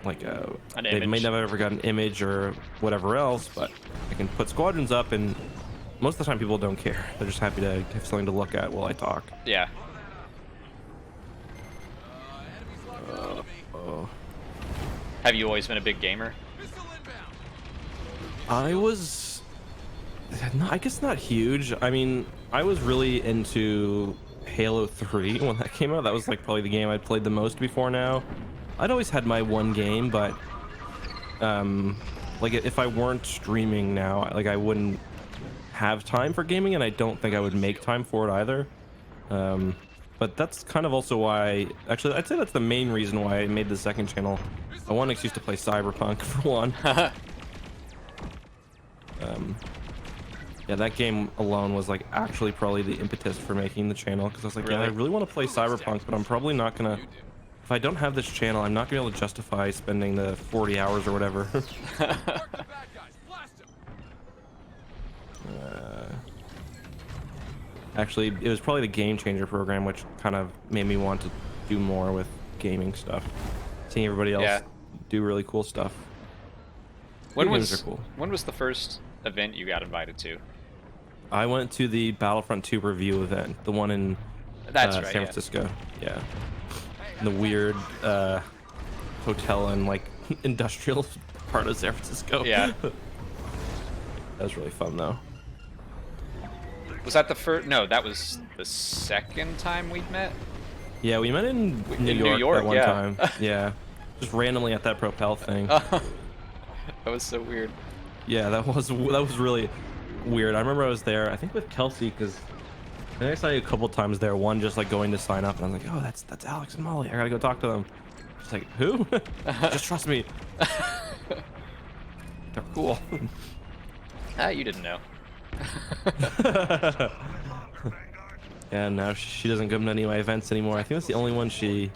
they might never ever got an image or whatever else, but I can put Squadrons up, and most of the time people don't care. They're just happy to have something to look at while I talk. Yeah. Have you always been a big gamer? I guess not huge. I mean, I was really into Halo 3 when that came out. That was like probably the game I'd played the most before now. I'd always had my one game, but like if I weren't streaming now, like I wouldn't have time for gaming, and I don't think I would make time for it either. But that's kind of also why, actually, I'd say that's the main reason why I made the second channel. I want an excuse to play Cyberpunk, for one. Yeah, that game alone was like actually probably the impetus for making the channel, because I was like, yeah, I really want to play Cyberpunk, but I'm probably not gonna, if I don't have this channel, I'm not gonna be able to justify spending the 40 hours or whatever. Actually, it was probably the Game Changer program, which kind of made me want to do more with gaming stuff. Seeing everybody else do really cool stuff. When was the first event you got invited to? I went to the Battlefront 2 review event, the one in San Francisco. Yeah. In the weird hotel and like industrial part of San Francisco. Yeah. That was really fun though. Was that the first? No, that was the second time we'd met. Yeah, we met in New York that one time. Yeah, just randomly at that Propel thing. That was so weird. Yeah, that was really weird. I remember I was there, I think with Kelsey, because I think I saw you a couple times there. One just like going to sign up, and I was like, oh, that's Alex and Molly. I gotta go talk to them. She's like, who? Just trust me. They're cool. You didn't know. Yeah, now she doesn't come to any of my events anymore. I think that's the only one she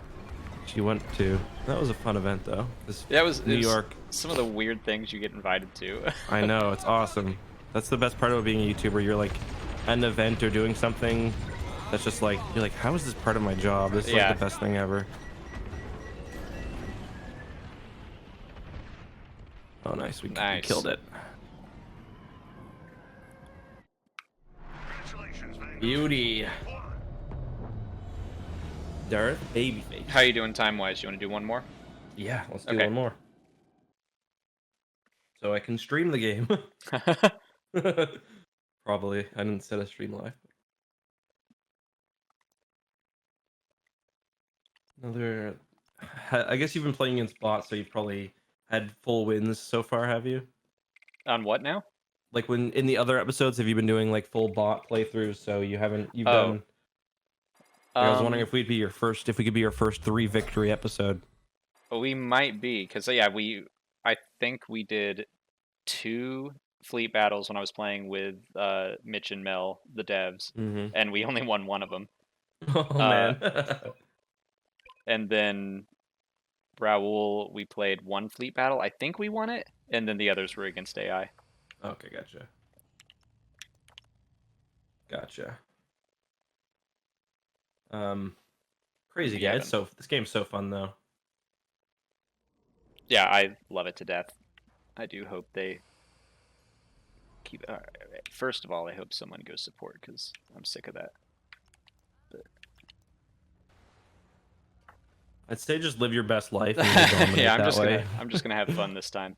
went to. That was a fun event though. Yeah, it was New York. Some of the weird things you get invited to. I know, it's awesome. That's the best part about being a YouTuber. You're like an event or doing something that's just like, you're like, how is this part of my job? This is like Yeah. the best thing ever. Oh, nice. We Nice. killed it. Beauty. Darth Babyface. How you doing time-wise? You want to do one more? Yeah, let's do Okay. one more. So I can stream the game. Probably. I didn't set a stream live. Another. I guess you've been playing against bots, so you've probably had full wins so far, have you? On what now? Like when in the other episodes, have you been doing like full bot playthroughs? So you haven't. You've Oh. done. Like, I was wondering if we could be your first 3 victory episode. We might be, because yeah, I think we did 2 fleet battles when I was playing with Mitch and Mel, the devs, and we only won one of them. Oh man. And then Raul, we played 1 fleet battle. I think we won it, and then the others were against AI. Okay, gotcha. Gotcha. Crazy Yeah, guys. So this game's so fun though. Yeah, I love it to death. I do hope they keep. First of all, I hope someone goes support because I'm sick of that. But... I'd say just live your best life. And you'll dominate yeah, I'm just gonna have fun this time.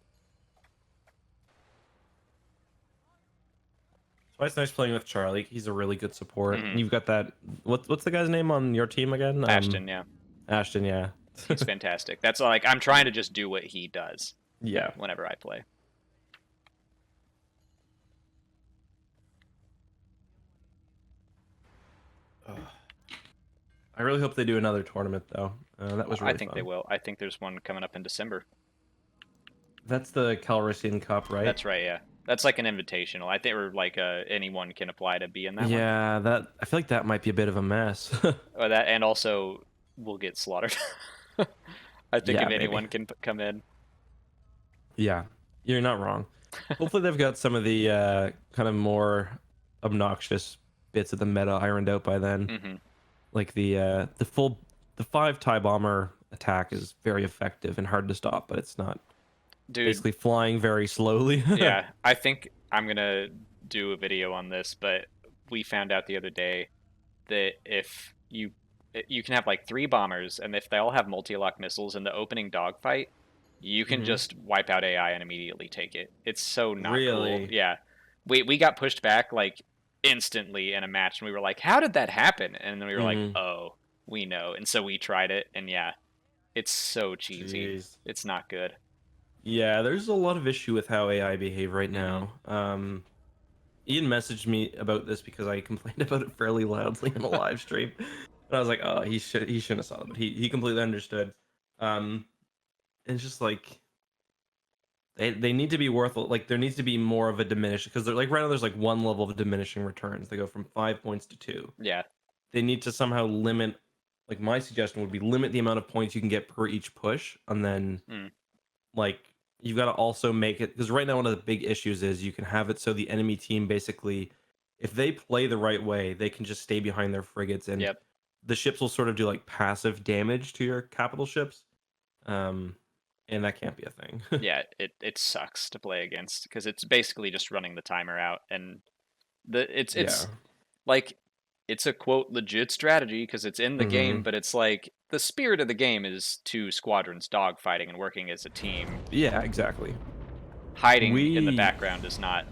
That's why it's nice playing with Charlie. He's a really good support. Mhm. And you've got that. What's the guy's name on your team again? Ashton, yeah, Ashton, yeah. he's fantastic. That's like I'm trying to just do what he does. Yeah. Whenever I play. I really hope they do another tournament though. That was really I think fun. they will. I think there's one coming up in December. That's the Calrissian Cup, right? That's right, yeah. That's like an invitational. I think or like anyone can apply to be in that one. Yeah, that I feel like that might be a bit of a mess. Or that, and also we'll get slaughtered. I think Yeah, if anyone maybe. can come in. Yeah, you're not wrong. Hopefully they've got some of the kind of more obnoxious bits of the meta ironed out by then. Mm-hmm. Like the 5 TIE bomber attack is very effective and hard to stop, but it's not. Dude, Basically flying very slowly. yeah, I think I'm gonna do a video on this, but we found out the other day that if you can have like 3 bombers, and if they all have multi-lock missiles in the opening dogfight, you can just wipe out AI and immediately take it. It's so not Really? cool. Yeah, we got pushed back like instantly in a match, and we were like, "How did that happen?" And then we were like, "Oh, we know." And so we tried it, and yeah, it's so cheesy. Jeez. It's not good. Yeah, there's a lot of issue with how AI behave right now. Ian messaged me about this because I complained about it fairly loudly in a live stream, and I was like, "Oh, he shouldn't have saw it," but he completely understood. And it's just like they need to be worth like there needs to be more of a diminishing because they're like right now there's like 1 level of diminishing returns. They go from 5 points to 2. Yeah. They need to somehow limit. Like my suggestion would be limit the amount of points you can get per each push, and then like you've got to also make it because right now one of the big issues is you can have it so the enemy team basically if they play the right way they can just stay behind their frigates and the ships will sort of do like passive damage to your capital ships, and that can't be a thing. Yeah, it sucks to play against because it's basically just running the timer out, and it's like it's a quote legit strategy because it's in the game, but it's like the spirit of the game is 2 squadrons dogfighting and working as a team. Yeah, exactly. Hiding in the background is not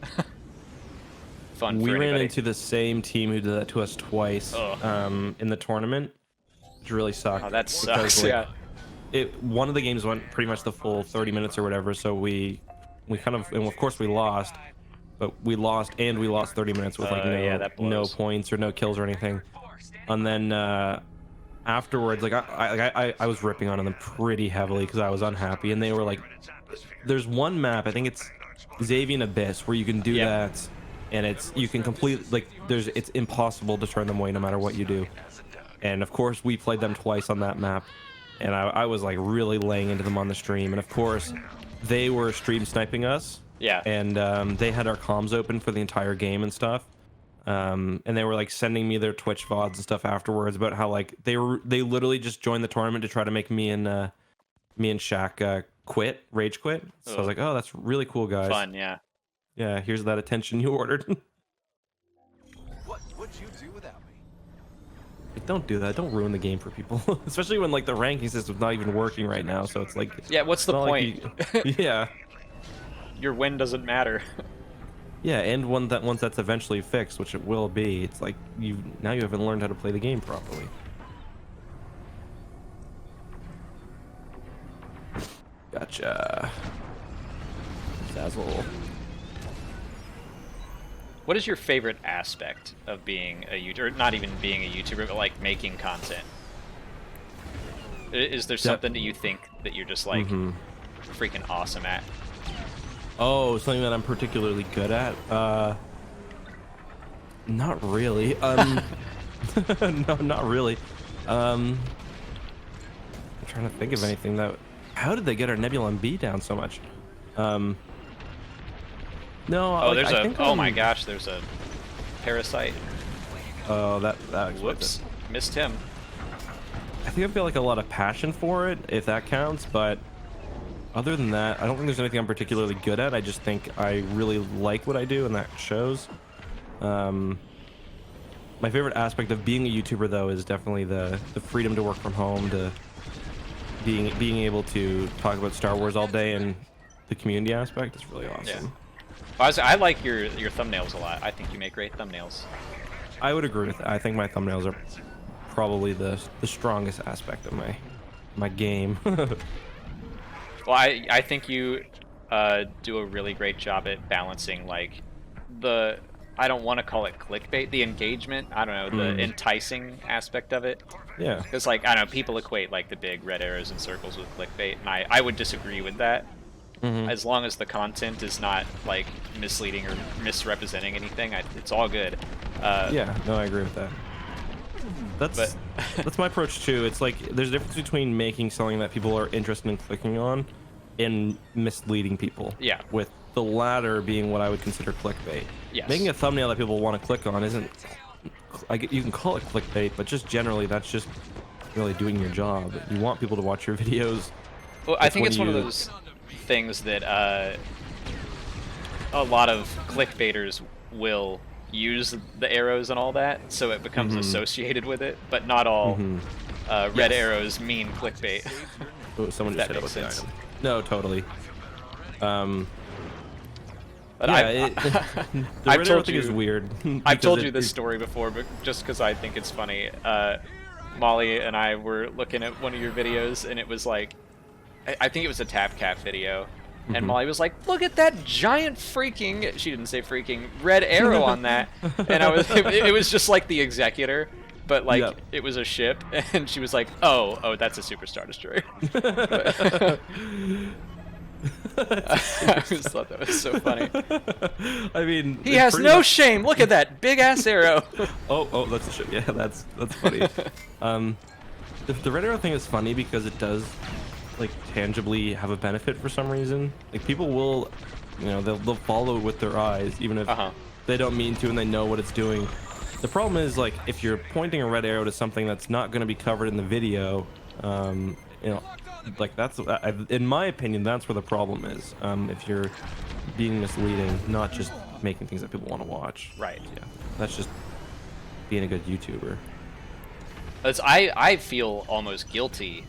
fun for anybody. We ran into the same team who did that to us twice in the tournament, which really sucked. Oh, that sucks. Like, yeah. One of the games went pretty much the full 30 minutes or whatever, so we kind of, and of course we lost, but we lost 30 minutes with like no points or no kills or anything. And then afterwards, like I was ripping on them pretty heavily because I was unhappy, and they were like, there's one map, I think it's Xavian Abyss, where you can do that, and you can complete like it's impossible to turn them away no matter what you do. And of course we played them twice on that map, and I was like really laying into them on the stream, and of course they were stream sniping us. Yeah. And they had our comms open for the entire game and stuff. and they were like sending me their Twitch VODs and stuff afterwards about how like they literally just joined the tournament to try to make me and Shaq rage quit. So I was like, oh, that's really cool, guys. Fun, yeah. Yeah, here's that attention you ordered. What would you do without me? Don't do that. Don't ruin the game for people, especially when like the ranking system's not even working right now. So it's like, yeah, what's the point? Like yeah, your win doesn't matter. yeah, and once that's eventually fixed, which it will be, it's like you haven't learned how to play the game properly. Gotcha. Zazzle. What is your favorite aspect of being a YouTuber? Not even being a YouTuber, but like making content. Is there something that you think that you're just like freaking awesome at? Oh, something that I'm particularly good at? Not really. No, not really. I'm trying to think of anything that. How did they get our Nebula MB down so much? No. Oh, like, oh my gosh, there's a parasite. Oh, that Whoops, missed him. I think I've got like a lot of passion for it, if that counts. But other than that, I don't think there's anything I'm particularly good at. I just think I really like what I do, and that shows. My favorite aspect of being a YouTuber, though, is definitely the freedom to work from home, to being able to talk about Star Wars all day, and the community aspect is really awesome. Yeah. I like your thumbnails a lot. I think you make great thumbnails. I would agree with that. I think my thumbnails are probably the strongest aspect of my game. Well, I think you do a really great job at balancing like I don't want to call it clickbait, the engagement, I don't know, the enticing aspect of it. Yeah. Because like, I don't know, people equate like the big red arrows and circles with clickbait, and I would disagree with that. As long as the content is not like misleading or misrepresenting anything, it's all good. Yeah, no, I agree with that. That's my approach too. It's like there's a difference between making something that people are interested in clicking on and misleading people. Yeah. With the latter being what I would consider clickbait. Yes. Making a thumbnail that people want to click on isn't. You can call it clickbait, but just generally that's just really doing your job. You want people to watch your videos. Well, I think it's one of those things that a lot of clickbaiters will use the arrows and all that, so it becomes associated with it, but not all red arrows mean clickbait. Oh, someone just hit it with the item. No, totally. But yeah, the red arrow thing is weird. I've told you this story before, but just because I think it's funny. Molly and I were looking at one of your videos, and it was like, I think it was a Tap Cat video, and Molly was like, "Look at that giant freaking," she didn't say freaking, red arrow on that, and it was just like the Executor, but like it was a ship, and she was like, "Oh, that's a Super Star Destroyer." I just thought that was so funny. I mean, he has no shame. Look at that big ass arrow. oh, that's a ship. Yeah, that's funny. The red arrow thing is funny because it does like tangibly have a benefit for some reason. Like people will, they'll follow with their eyes even if they don't mean to and they know what it's doing. The problem is like if you're pointing a red arrow to something that's not going to be covered in the video, like that's in my opinion that's where the problem is. If you're being misleading, not just making things that people want to watch. Right. Yeah. That's just being a good YouTuber. I feel almost guilty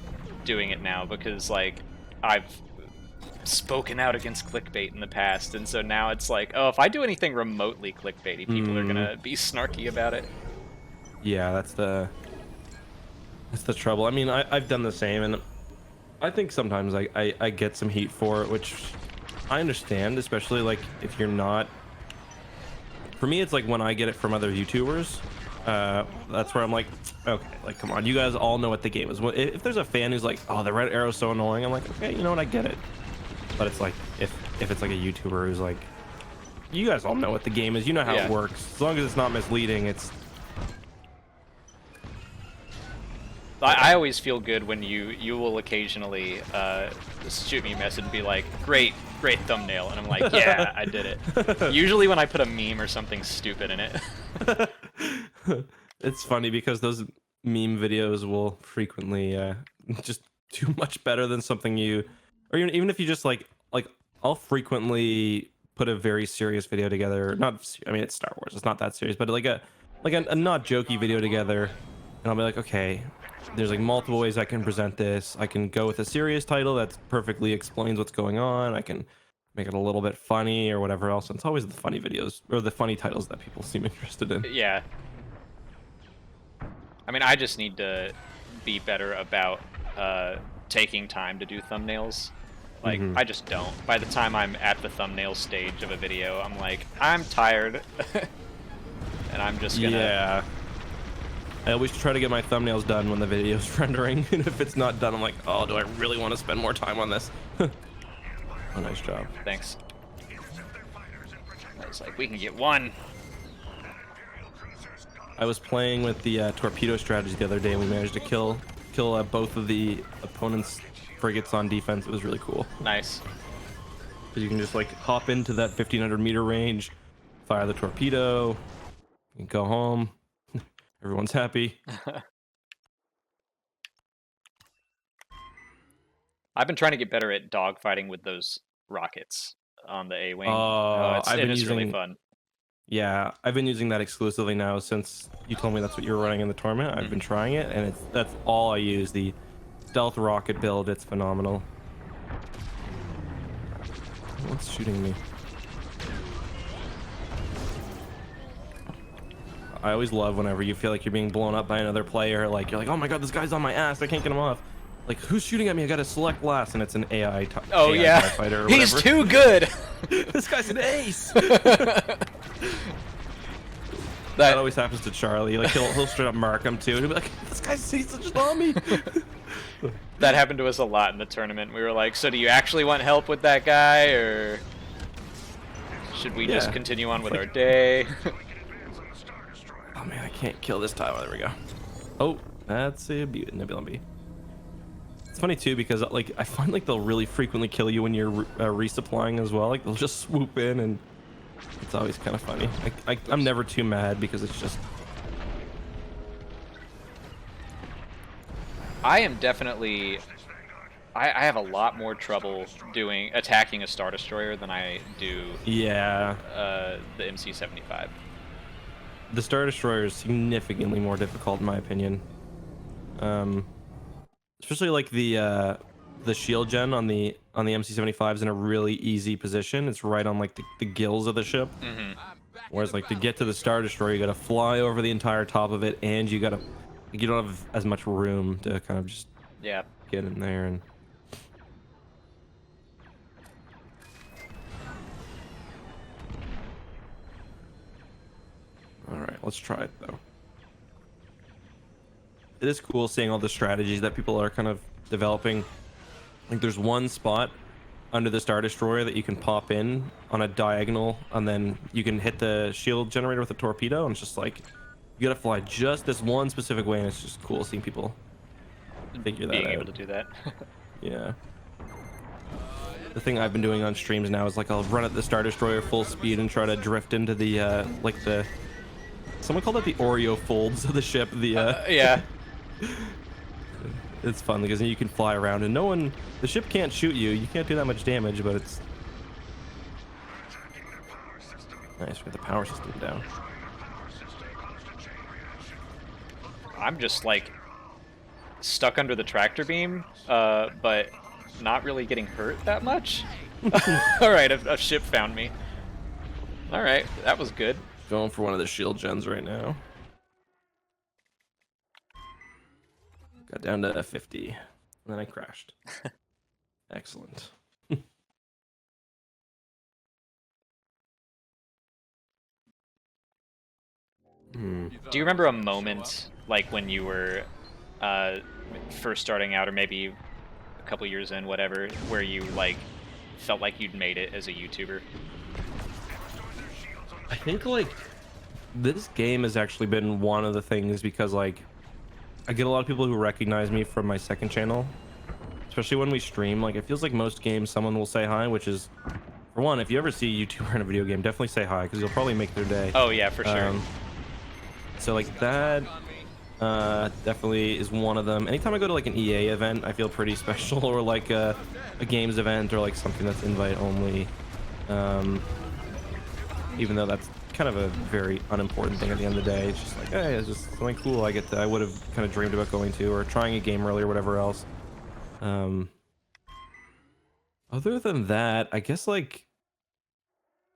doing it now because like I've spoken out against clickbait in the past, and so now it's like, oh, if I do anything remotely clickbaity, people are gonna be snarky about it. Yeah, that's the trouble. I mean, I've done the same, and I think sometimes I get some heat for it, which I understand, especially like if you're not. For me, it's like when I get it from other YouTubers, that's where I'm like, okay, like come on, you guys all know what the game is. If there's a fan who's like, oh, the red arrow's so annoying, I'm like, okay, you know what, I get it. But it's like if it's like a YouTuber who's like, you guys all know what the game is, you know how it works. As long as it's not misleading, it's. I always feel good when you will occasionally shoot me a message and be like, great thumbnail, and I'm like, yeah, I did it. Usually when I put a meme or something stupid in it. It's funny because those meme videos will frequently just do much better than something you, or even if you just like I'll frequently put a very serious video together. Not, I mean, it's Star Wars, it's not that serious, but like a not jokey video together, and I'll be like, okay, there's like multiple ways I can present this. I can go with a serious title that perfectly explains what's going on. I can make it a little bit funny or whatever else. And it's always the funny videos or the funny titles that people seem interested in. Yeah. I mean, I just need to be better about taking time to do thumbnails. Like, I just don't. By the time I'm at the thumbnail stage of a video, I'm like, I'm tired. And I'm just gonna... Yeah. I always try to get my thumbnails done when the video's rendering. And if it's not done, I'm like, oh, do I really want to spend more time on this? Oh, nice job. Thanks. I was like, we can get one. I was playing with the torpedo strategy the other day, and we managed to kill both of the opponent's frigates on defense. It was really cool. Nice. Because you can just like hop into that 1500 meter range, fire the torpedo, and go home. Everyone's happy. I've been trying to get better at dogfighting with those rockets on the A-wing. It's really fun. Yeah, I've been using that exclusively now since you told me that's what you're running in the tournament. I've been trying it, and that's all I use. The stealth rocket build, it's phenomenal. What's shooting me? I always love whenever you feel like you're being blown up by another player. Like, you're like, oh my god, this guy's on my ass. I can't get him off. Like, who's shooting at me? I gotta select last, and it's an AI. Oh AI yeah, fighter or he's whatever. too good. This guy's an ace. That That always happens to Charlie. Like, he'll straight up mark him too, and he'll be like, this guy's just on me. That happened to us a lot in the tournament. We were like, so do you actually want help with that guy, or should we just continue on with our day? Oh man, I can't kill this tower. There we go. Oh, that's a Nebula B. It's funny too because like I find like they'll really frequently kill you when you're resupplying as well. Like they'll just swoop in, and it's always kind of funny. I'm never too mad because it's just. I am definitely. I have a lot more trouble attacking a Star Destroyer than I do. Yeah. The MC-75. The Star Destroyer is significantly more difficult in my opinion. Especially like the shield gen on the MC-75 is in a really easy position. It's right on like the gills of the ship. Whereas like to get to the Star Destroyer, you gotta fly over the entire top of it, and you don't have as much room to kind of just get in there. And all right, let's try it though. It is cool seeing all the strategies that people are kind of developing. Like there's one spot under the Star Destroyer that you can pop in on a diagonal, and then you can hit the shield generator with a torpedo, and it's just like you gotta fly just this one specific way, and it's just cool seeing people figure that out. Being able to do that. Yeah. The thing I've been doing on streams now is like I'll run at the Star Destroyer full speed and try to drift into the like the someone called it the Oreo folds of the ship. Yeah. It's fun because you can fly around and the ship can't shoot you. You can't do that much damage, but it's nice. We got the power system down. I'm just like stuck under the tractor beam, but not really getting hurt that much. All right, a ship found me. All right, that was good. Going for one of the shield gens right now. Got down to 50, and then I crashed. Excellent. Do you remember a moment like when you were first starting out, or maybe a couple years in, whatever, where you like felt like you'd made it as a YouTuber? I think like this game has actually been one of the things because like I get a lot of people who recognize me from my second channel, especially when we stream. Like, it feels like most games someone will say hi, which is, for one, if you ever see a YouTuber in a video game, definitely say hi because you'll probably make their day. Oh yeah, for sure. So like that definitely is one of them. Anytime I go to like an EA event, I feel pretty special, or like a games event, or like something that's invite only. Even though that's kind of a very unimportant thing at the end of the day. It's just like, hey, it's just something cool I would have kind of dreamed about going to, or trying a game early, or whatever else. Other than that, I guess like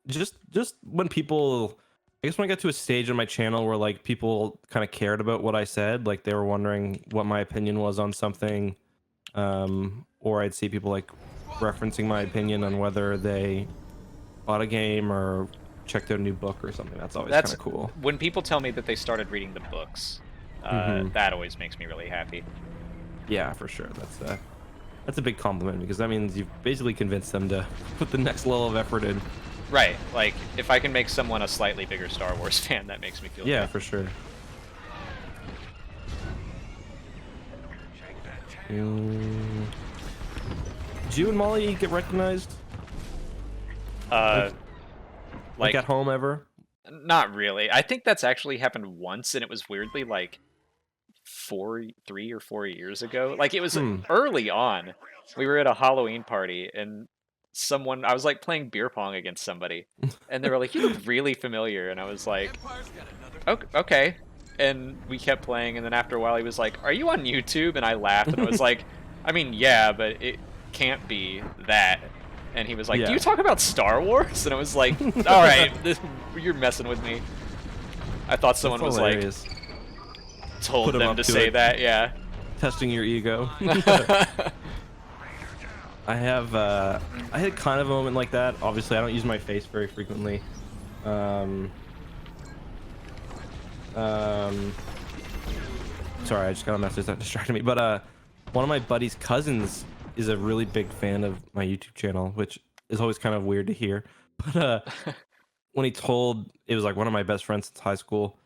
just when people, I guess when I got to a stage on my channel where like people kind of cared about what I said, like they were wondering what my opinion was on something, or I'd see people like referencing my opinion on whether they bought a game or checked out a new book or something. That's always kind of cool. When people tell me that they started reading the books, that always makes me really happy. Yeah, for sure. That's a big compliment, because that means you've basically convinced them to put the next level of effort in. Right, like if I can make someone a slightly bigger Star Wars fan, that makes me feel yeah, good. For sure. Did you and Molly get recognized? Like at home ever? Not really. I think that's actually happened once, and it was weirdly like 3 or 4 years ago. Like it was early on. We were at a Halloween party, and I was like playing beer pong against somebody, and they were like, "You look really familiar," and I was like, "Okay." And we kept playing, and then after a while, he was like, "Are you on YouTube?" And I laughed, and I was like, "I mean, yeah, but it can't be that." And he was like, "Do you talk about Star Wars?" And I was like, "All right, you're messing with me." I thought someone was hilarious. like told them to say that, yeah. Testing your ego. I had kind of a moment like that. Obviously, I don't use my face very frequently. Sorry, I just got a message that distracted me. But one of my buddy's cousins is a really big fan of my YouTube channel, which is always kind of weird to hear. But when he told, it was like one of my best friends since high school.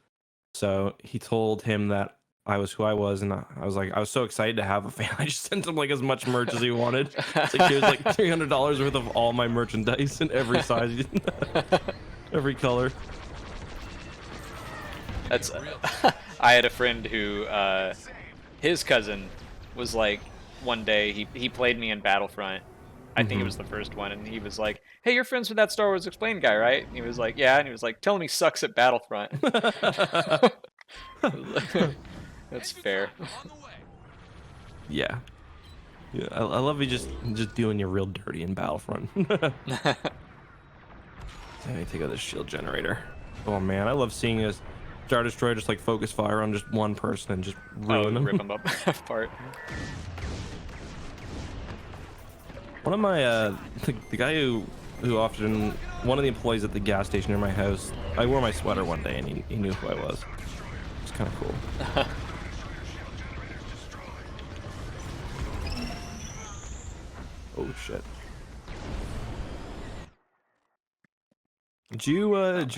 So he told him that I was who I was, and I was so excited to have a fan. I just sent him like as much merch as he wanted. It's like, here's like $300 worth of all my merchandise in every size, every color. That's I had a friend who his cousin was like, one day he played me in Battlefront. I think it was the first one, and he was like, "Hey, you're friends with that Star Wars Explained guy, right?" And he was like, "Yeah," and he was like, "Tell him he sucks at Battlefront." That's fair. Yeah, I love you just doing you real dirty in Battlefront. Let me take out this shield generator. Oh man, I love seeing a Star Destroyer just like focus fire on just one person and just ruin them. Rip them up apart. One of my the guy who often, one of the employees at the gas station near my house, I wore my sweater one day and he knew who I was. It's kind of cool. Oh shit. Do you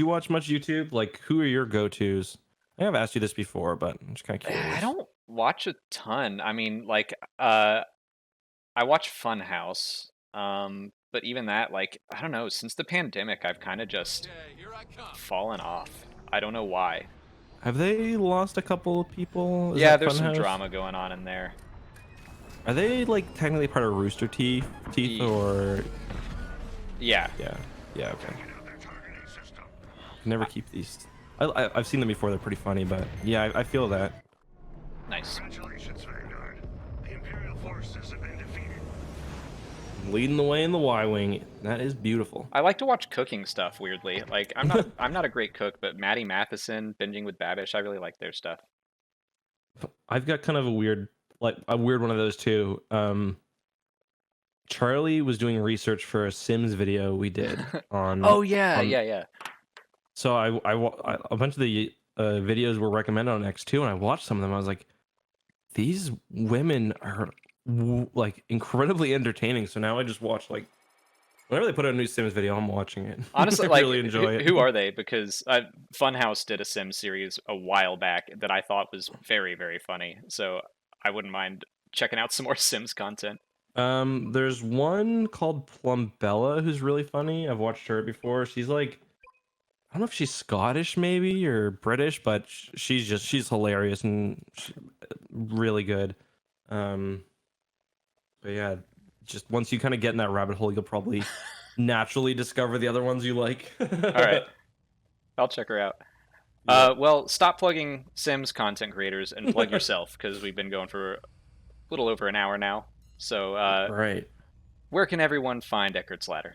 watch much YouTube? Like, who are your go-tos? I think I've asked you this before, but I'm just kind of curious. I don't watch a ton. I mean, like, I watch Funhouse, but even that, like, I don't know. Since the pandemic, I've kind of just fallen off. I don't know why. Have they lost a couple of people? Yeah, there's some drama going on in there. Are they like technically part of Rooster Teeth, or? Yeah. Yeah. Okay. Never keep these. I've seen them before. They're pretty funny, but yeah, I feel that. Nice. Congratulations, Vanguard. The Imperial forces have been defeated. Leading the way in the Y-wing. That is beautiful. I like to watch cooking stuff. Weirdly, like I'm not a great cook, but Maddie Matheson, Binging with Babish, I really like their stuff. I've got kind of a weird one of those too. Charlie was doing research for a Sims video we did on. Oh yeah. So a bunch of the videos were recommended on X2, and I watched some of them. I was like, these women are like incredibly entertaining. So now I just watch like Whenever they put out a new Sims video, I'm watching it. Honestly, I like, really enjoy it. who are they? Because Funhouse did a Sim series a while back that I thought was very, very funny. So I wouldn't mind checking out some more Sims content. There's one called Plumbella who's really funny. I've watched her before. She's like, I don't know if she's Scottish maybe or British, but she's hilarious and really good. But yeah, just once you kind of get in that rabbit hole, you'll probably naturally discover the other ones you like. All right, I'll check her out. Yeah. Well, stop plugging Sims content creators and plug yourself, because we've been going for a little over an hour now. So, Right. where can everyone find EckhartsLadder?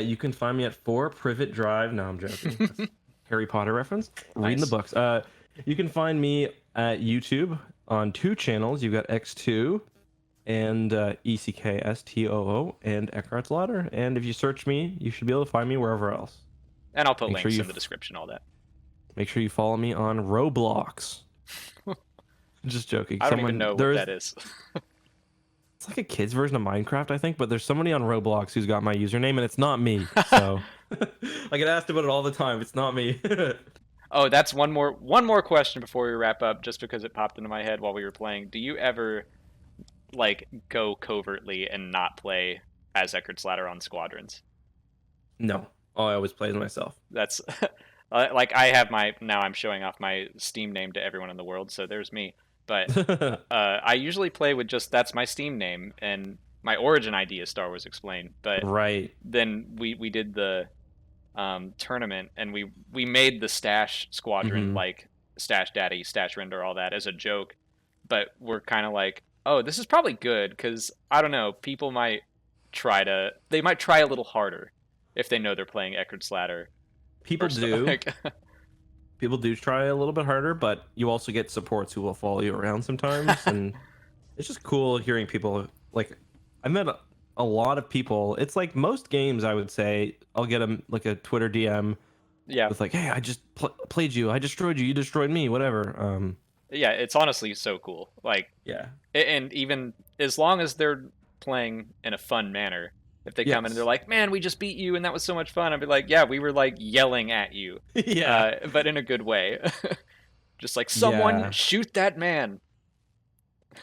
You can find me at 4 Privet Drive. No, I'm joking. That's a Harry Potter reference. Reading the Nice. books. You can find me at YouTube on 2 channels. You've got X2 and ECKSTOO and EckhartsLadder. And if you search me, you should be able to find me wherever else. And I'll put Make sure links you in the description, all that. Make sure you follow me on Roblox. Just joking. I don't even know what that is. It's like a kid's version of Minecraft, I think, but there's somebody on Roblox who's got my username, and it's not me. So I get asked about it all the time. It's not me. Oh, that's one more question before we wrap up, just because it popped into my head while we were playing. Do you ever like go covertly and not play as EckhartsLadder on Squadrons? No. Oh, I always play as myself. That's like I have now I'm showing off my Steam name to everyone in the world, so there's me. But I usually play with just that's my Steam name, and my origin ID is Star Wars Explained. But Right. then we did the tournament, and we made the Stash Squadron, like Stash Daddy, Stash Render, all that as a joke. But we're kind of like, oh, this is probably good, because I don't know, people might try a little harder if they know they're playing EckhartsLadder. People do. People do try a little bit harder, but you also get supports who will follow you around sometimes, and it's just cool hearing people. Like, I met a lot of people. It's like most games, I would say, I'll get them like a Twitter DM. Yeah. With like, hey, I just played you. I destroyed you. You destroyed me. Whatever. Yeah, it's honestly so cool. Like, yeah. And even as long as they're playing in a fun manner, if they come in and they're like, man, we just beat you and that was so much fun, I'd be like, yeah, we were like yelling at you. Yeah. But in a good way. Just like, someone shoot that man.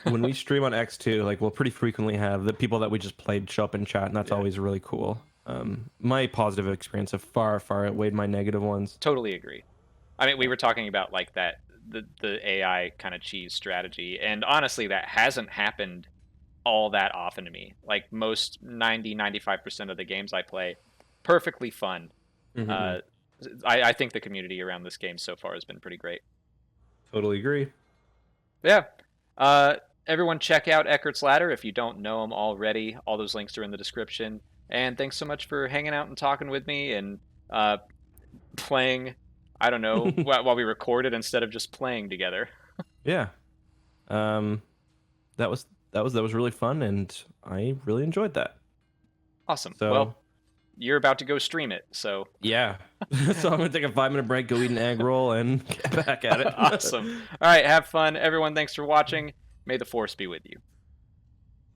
When we stream on X2, like, we'll pretty frequently have the people that we just played show up in chat, and that's always really cool. My positive experience have far outweighed my negative ones. Totally agree. I mean, we were talking about like that, the AI kind of cheese strategy, and honestly, that hasn't happened all that often to me. Like most 95% of the games I play, perfectly fun. I think the community around this game so far has been pretty great. Totally agree. Yeah. Everyone check out EckhartsLadder if you don't know him already. All those links are in the description. And thanks so much for hanging out and talking with me and playing, I don't know, while we recorded instead of just playing together. Yeah. That was really fun, and I really enjoyed that. Awesome. So, well, you're about to go stream it, so yeah. So I'm gonna take a 5-minute break, go eat an egg roll, and get back at it. Awesome. All right, have fun, everyone. Thanks for watching. May the Force be with you.